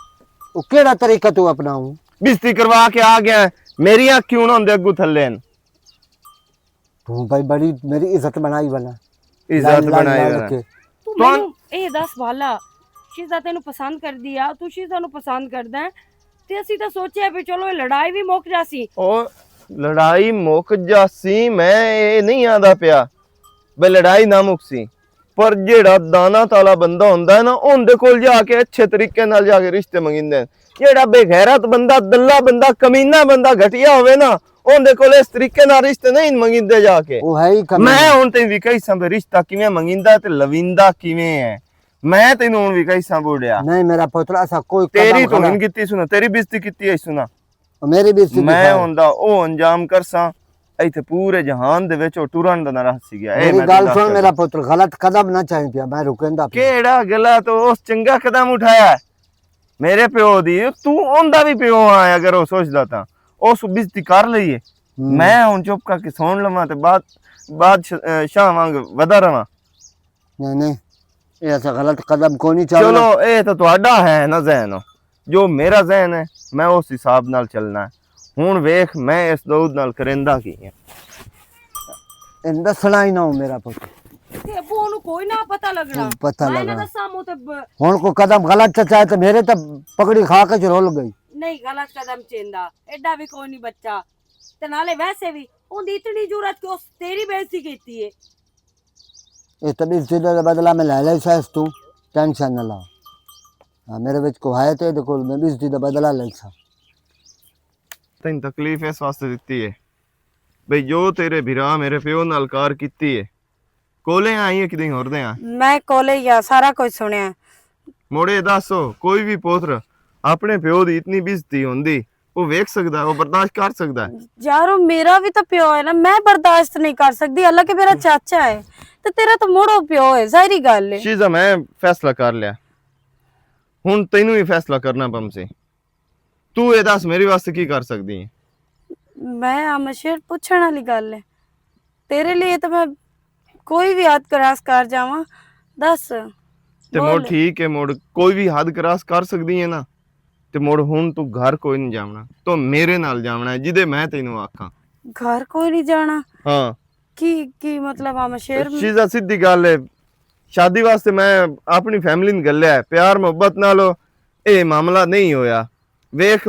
ਉਹ ਕਿਹੜਾ ਤਰੀਕਾ ਤੂੰ ਅਪਣਾਉਂ? ਬਿਸਤੀ ਕਰਵਾ ਕੇ ਆ ਗਿਆ ਹੈ। ਮੇਰੀਆਂ ਕਿਉਂ ਨਾ ਹੁੰਦੇ ਅੱਗੂ ਥੱਲੇ ਹਨ। ਤੂੰ ਭਾਈ ਬੜੀ ਮੇਰੀ ਇੱਜ਼ਤ ਬਣਾਈ ਬਣਾ, ਇੱਜ਼ਤ ਬਣਾਈ ਬਣਾ। ਤੂੰ ਮੈਨੂੰ ਇਹ ਦੱਸ ਵਾਲਾ, ਸ਼ੀਜ਼ਾ ਤੈਨੂੰ ਪਸੰਦ ਕਰਦੀ ਆ, ਤੂੰ ਸ਼ੀਜ਼ਾ ਨੂੰ ਪਸੰਦ ਕਰਦਾ ਹੈ, ਤੇ ਅਸੀਂ ਤਾਂ ਸੋਚਿਆ ਵੀ ਚਲੋ ਇਹ ਲੜਾਈ ਵੀ ਮੁੱਕ ਜਾਸੀ। ਉਹ ਲੜਾਈ ਮੁੱਕ ਜਾਸੀ, ਮੈਂ ਇਹ ਨਹੀਂ ਆਂਦਾ ਪਿਆ ਬਈ ਲੜਾਈ ਨਾ ਮੁੱਕਸੀ, ਪਰ ਜਿਹੜਾ ਦਾਨਾ ਤਾਲਾ ਬੰਦਾ ਹੁੰਦਾ ਹੈ ਨਾ, ਉਹਦੇ ਕੋਲ ਜਾ ਕੇ ਅੱਛੇ ਤਰੀਕੇ ਨਾਲ ਜਾ ਕੇ ਰਿਸ਼ਤੇ ਮੰਗਿੰਦੇ। ਜਿਹੜਾ ਬੇਗੈਰਤ ਬੰਦਾ, ਦੱਲਾ ਬੰਦਾ, ਕਮੀਨਾ ਬੰਦਾ, ਘਟਿਆ ਹੋਵੇ ਨਾ, ਉਹਦੇ ਕੋਲ ਇਸ ਤਰੀਕੇ ਨਾਲ ਰਿਸ਼ਤੇ ਨਹੀਂ ਮੰਗਿੰਦੇ ਜਾ ਕੇ। ਉਹ ਹੈ ਹੀ ਕਮੀ। ਮੈਂ ਹੁਣ ਤੈਨੂੰ ਵੀ ਕਹੀ ਸਾਂ ਵੀ ਰਿਸ਼ਤਾ ਕਿਵੇਂ ਮੰਗਿੰਦਾ ਤੇ ਲਵਿੰਦਾ ਕਿਵੇਂ ਹੈ। ਮੈਂ ਤੈਨੂੰ ਹੁਣ ਵੀ ਕਹੀ ਸਾਂ ਬੋੜਿਆ, ਨਹੀਂ ਮੇਰਾ ਪੁੱਤਰ ਐਸਾ ਕੋਈ ਤੇਰੀ ਕਦਮ ਤੋਹੀਨ ਕੀਤੀ ਸੁਣਾ, ਤੇਰੀ ਬੇਇੱਜ਼ਤੀ ਕੀਤੀ ਹੈ ਸੁਣਾ। ਮੇਰੀ ਵੀ ਇੱਜ਼ਤ ਮੈਂ ਹੁੰਦਾ ਉਹ ਅੰਜਾਮ ਕਰਸਾਂ ਇੱਥੇ ਪੂਰੇ ਜਹਾਨ ਦੇ ਵਿੱਚ ਉਹ ਟੁਰਨ ਦਾ ਨਾ ਰਹ ਸੀ ਗਿਆ। ਮੇਰੀ ਗੱਲ ਸੁਣ ਮੇਰਾ ਪੁੱਤਰ, ਗਲਤ ਕਦਮ ਨਾ ਚਾਹੀ ਪਿਆ, ਮੈਂ ਰੁਕੇਂਦਾ ਪਿਆ। ਕਿਹੜਾ ਗਲਤ? ਉਸ ਚੰਗਾ ਕਦਮ ਉਠਾਇਆ ਮੇਰੇ ਪਿਓ ਦੀ, ਤੂੰ ਉਹਦਾ ਵੀ ਪਿਓ ਆ ਅਗਰ ਉਹ ਸੋਚਦਾ ਤਾਂ ਉਸ ਬੇਇੱਜ਼ਤੀ ਕਰ ਲਈਏ। ਮੈਂ ਹੁਣ ਚੁੱਪ ਕਰਕੇ ਸੁਣ ਲਵਾਂ ਤੇ ਬਾਅਦ ਸ਼ਾਹ ਵਾਂਗ ਵਧਾ ਰਵਾਂ। ਨਹੀਂ ਨਹੀਂ, ਇਹ ਐਸਾ ਗਲਤ ਕਦਮ ਕੋਈ ਨਹੀਂ ਚੱਲਣਾ। ਚਲੋ ਇਹ ਤਾਂ ਤੁਹਾਡਾ ਹੈ ਨਾ ਜ਼ਹਿਨ, ਜੋ ਮੇਰਾ ਜ਼ਹਿਨ ਹੈ ਮੈਂ ਉਸ ਹਿਸਾਬ ਨਾਲ ਚੱਲਣਾ ਹੈ। ਹੁਣ ਵੇਖ ਮੈਂ ਇਸ ਦਊਦ ਨਾਲ ਕਰਿੰਦਾ ਕੀ ਹੈ। ਇਹ ਦੱਸਣਾ ਹੀ ਨਾ ਹੋ ਮੇਰਾ ਪੁੱਤ, ਤੇ ਅੱਬੂ ਉਹਨੂੰ ਕੋਈ ਨਾ ਪਤਾ ਲੱਗਣਾ। ਪਤਾ ਮੈਂ ਲੱਗਾ ਨਾ ਦੱਸਾਂ ਮੂੰ ਤੇ ਹੁਣ ਕੋਈ ਕਦਮ ਗਲਤ ਚਾਹੇ ਤੇ ਮੇਰੇ ਤਾਂ ਪਕੜੀ ਖਾ ਕੇ ਰੁੱਲ ਗਈ। ਨਹੀਂ ਗਲਤ ਕਦਮ ਚੇਂਦਾ, ਐਡਾ ਵੀ ਕੋਈ ਨਹੀਂ ਬੱਚਾ, ਤੇ ਨਾਲੇ ਵੈਸੇ ਵੀ ਉਹਦੀ ਇਤਨੀ ਜ਼ਰੂਰਤ ਕਿ ਉਸ ਤੇਰੀ ਬੇਇੱਜ਼ਤੀ ਕੀਤੀ ਏ। ਇਹ ਤਾਂ ਇੱਜ਼ਤ ਦਾ ਬਦਲਾ ਮੈਂ ਲੈ ਲਿਆ ਸੈਸ, ਤੂੰ ਟੈਨਸ਼ਨ ਨਾ ਲਾ। ਹਾਂ ਮੇਰੇ ਵਿੱਚ ਕੋ ਹੈ ਤੇ ਇਹਦੇ ਕੋਲ ਮੈਂ ਇੱਜ਼ਤ ਦਾ ਬਦਲਾ ਲੈ ਸਾ। ਤੈਨੂੰ ਤਕਲੀਫ ਇਸ ਵਾਸਤੇ ਦਿੱਤੀ ਹੈ ਬਈ ਜੋ ਤੇਰੇ ਭਰਾ ਮੇਰੇ ਪਿਓ ਨਾਲ ਕਾਰ ਕੀਤੀ ਹੈ, ਕੋਲੇ ਆਈ ਹੈ ਕਿਤੇ ਹੋਰ ਦੇ ਆ। ਮੈਂ ਕੋਲੇ ਹੀ ਆ, ਸਾਰਾ ਕੁਝ ਸੁਣਿਆ। ਮੋੜੇ ਦੱਸੋ, ਕੋਈ ਵੀ ਪੁੱਤਰ ਆਪਣੇ ਪਿਓ ਦੀ ਇਤਨੀ ਬੇਇੱਜ਼ਤੀ ਹੁੰਦੀ ਉਹ ਵੇਖ ਸਕਦਾ, ਉਹ ਬਰਦਾਸ਼ਤ ਕਰ ਸਕਦਾ ਹੈ? ਯਾਰ ਉਹ ਮੇਰਾ ਵੀ ਤਾਂ ਪਿਓ ਹੈ ਨਾ, ਮੈਂ ਬਰਦਾਸ਼ਤ ਨਹੀਂ ਕਰ ਸਕਦੀ। ਹਾਲਾਂਕਿ ਮੇਰਾ ਚਾਚਾ ਹੈ ਤੇ ਤੇਰਾ ਤਾਂ ਮੋੜੋ ਪਿਓ ਹੈ, ਜ਼ਾਹਿਰੀ ਗੱਲ ਹੈ। ਸ਼ੀਜ਼ਾ ਮੈਂ ਫੈਸਲਾ ਕਰ ਲਿਆ, ਹੁਣ ਤੈਨੂੰ ਵੀ ਫੈਸਲਾ ਕਰਨਾ ਪਮਸੇ। ਤੂੰ ਇਹ ਦੱਸ ਮੇਰੇ ਵਾਸਤੇ ਕੀ ਕਰ ਸਕਦੀ ਹੈ? ਮੈਂ ਆਮਸ਼ੇਰ ਪੁੱਛਣ ਵਾਲੀ ਗੱਲ ਹੈ, ਤੇਰੇ ਲਈ ਤਾਂ ਮੈਂ ਕੋਈ ਵੀ ਹੱਦ ਕਰਾਸ ਕਰ ਜਾਵਾਂ। ਦੱਸ ਤੇ ਮੋੜ ਠੀਕ ਹੈ, ਮੋੜ ਕੋਈ ਵੀ ਹੱਦ ਕਰਾਸ ਕਰ ਸਕਦੀ ਹੈ ਨਾ, ਤੇ ਮੋੜ ਹੁਣ ਤੂੰ ਘਰ ਕੋਈ ਨਹੀਂ ਜਾਵਣਾ, ਤੂੰ ਮੇਰੇ ਨਾਲ ਜਾਵਣਾ ਹੈ ਜਿਹਦੇ ਮੈਂ ਤੈਨੂੰ ਆਖਾਂ। ਘਰ ਕੋਈ ਨਹੀਂ ਜਾਣਾ? ਹਾਂ ਕੀ ਮਤਲਬ ਆਮਸ਼ੇਰ? ਸ਼ੀਜ਼ਾ ਸਿੱਧੀ ਗੱਲ ਹੈ, ਸ਼ਾਦੀ ਵਾਸਤੇ ਮੈਂ ਆਪਣੀ ਫੈਮਿਲੀ ਨੂੰ ਗੱਲਿਆ ਹੈ, ਪਿਆਰ ਮੁਹੱਬਤ ਨਾਲ ਇਹ ਮਾਮਲਾ ਨਹੀਂ ਹੋਇਆ। ਵੇਖ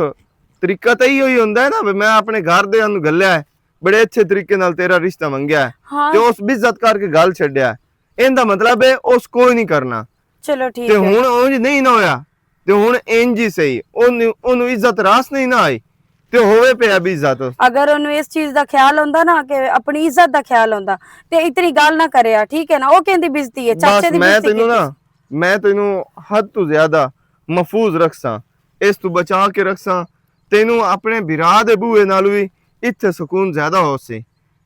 ਤਰੀਕਾ ਤਾਂ ਇਹੀ ਹੁੰਦਾ ਹੈ ਨਾ ਵੀ ਮੈਂ ਆਪਣੇ ਘਰ ਦੇ ਨੂੰ ਗੱਲਿਆ ਹੈ, ਬੜੇ ਅੱਛੇ ਤਰੀਕੇ ਨਾਲ ਤੇਰਾ ਰਿਸ਼ਤਾ ਮੰਗਿਆ ਹੈ ਤੇ ਉਸ ਬਿੱਜ਼ਤ ਕਰਕੇ ਗੱਲ ਛੱਡਿਆ। ਇਹਦਾ ਮਤਲਬ ਹੈ ਉਸ ਕੋਈ ਨਹੀਂ ਕਰਨਾ। ਚਲੋ ਠੀਕ ਤੇ ਹੈ। ਹੁਣ ਉਂਝ ਨਹੀਂ ਨਾ ਹੋਇਆ ਤੇ ਹੁਣ ਇੰਜ ਹੀ ਸਹੀ, ਉਹਨੂੰ ਇੱਜ਼ਤ ਰਾਸ ਨਹੀਂ ਨਾ ਆਈ ਤੇ ਹੋਵੇ ਪਿਆ ਵੀ ਇੱਜ਼ਤ। ਅਗਰ ਉਹਨੂੰ ਇਸ ਚੀਜ਼ ਦਾ ਖਿਆਲ ਹੁੰਦਾ ਨਾ ਕਿ ਆਪਣੀ ਇੱਜ਼ਤ ਦਾ ਖਿਆਲ ਹੁੰਦਾ ਤੇ ਇਤਨੀ ਗੱਲ ਨਾ ਕਰਿਆ, ਠੀਕ ਹੈ ਨਾ? ਉਹ ਕਹਿੰਦੀ ਬਿਜ਼ਤੀ ਹੈ, ਚਾਚੇ ਦੀ ਬਿਜ਼ਤੀ ਮੈਂ ਤੈਨੂੰ ਹੱਦ ਤੋਂ ਜ਼ਿਆਦਾ ਮਹਫੂਜ਼ ਰੱਖਸਾਂ, ਇਸ ਤੋਂ ਬਚਾ ਕੇ ਰੱਖਸਾਂ। ਤੈਨੂੰ ਆਪਣੇ ਭਰਾ ਦੇ ਬੂਏ ਨਾਲ ਵੀ ਇੱਥੇ ਸਕੂਨ ਜ਼ਿਆਦਾ ਹੋ ਸੀ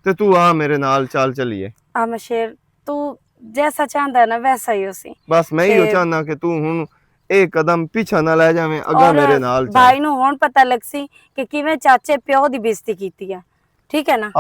ਤੇ ਤੂੰ ਆ ਮੇਰੇ ਨਾਲ ਚੱਲੀਏ। ਆਮਸ਼ੇਰ ਤੂੰ ਜੈਸਾ ਚਾਹੁੰਦਾ ਨਾ ਵੈਸਾ ਹੀ ਹੋਸੀ। ਬਸ ਮੈਂ ਹੀ ਚਾਹੁੰਦਾ ਕਿ ਤੂੰ ਹੁਣ ਇਹ ਕਦਮ ਪਿੱਛਾ ਨਾ ਲੈ ਜਾਵੇਂ, ਅੱਗਾ ਮੇਰੇ ਨਾਲ ਚੱਲ। ਭਾਈ ਨੂੰ ਹੁਣ ਪਤਾ ਲੱਗ ਸੀ ਕਿ ਕਿਵੇਂ ਚਾਚੇ ਪਿਓ ਦੀ ਬੇਇੱਜ਼ਤੀ ਕੀਤੀ ਆ, ਠੀਕ ਹੈ ਨਾ?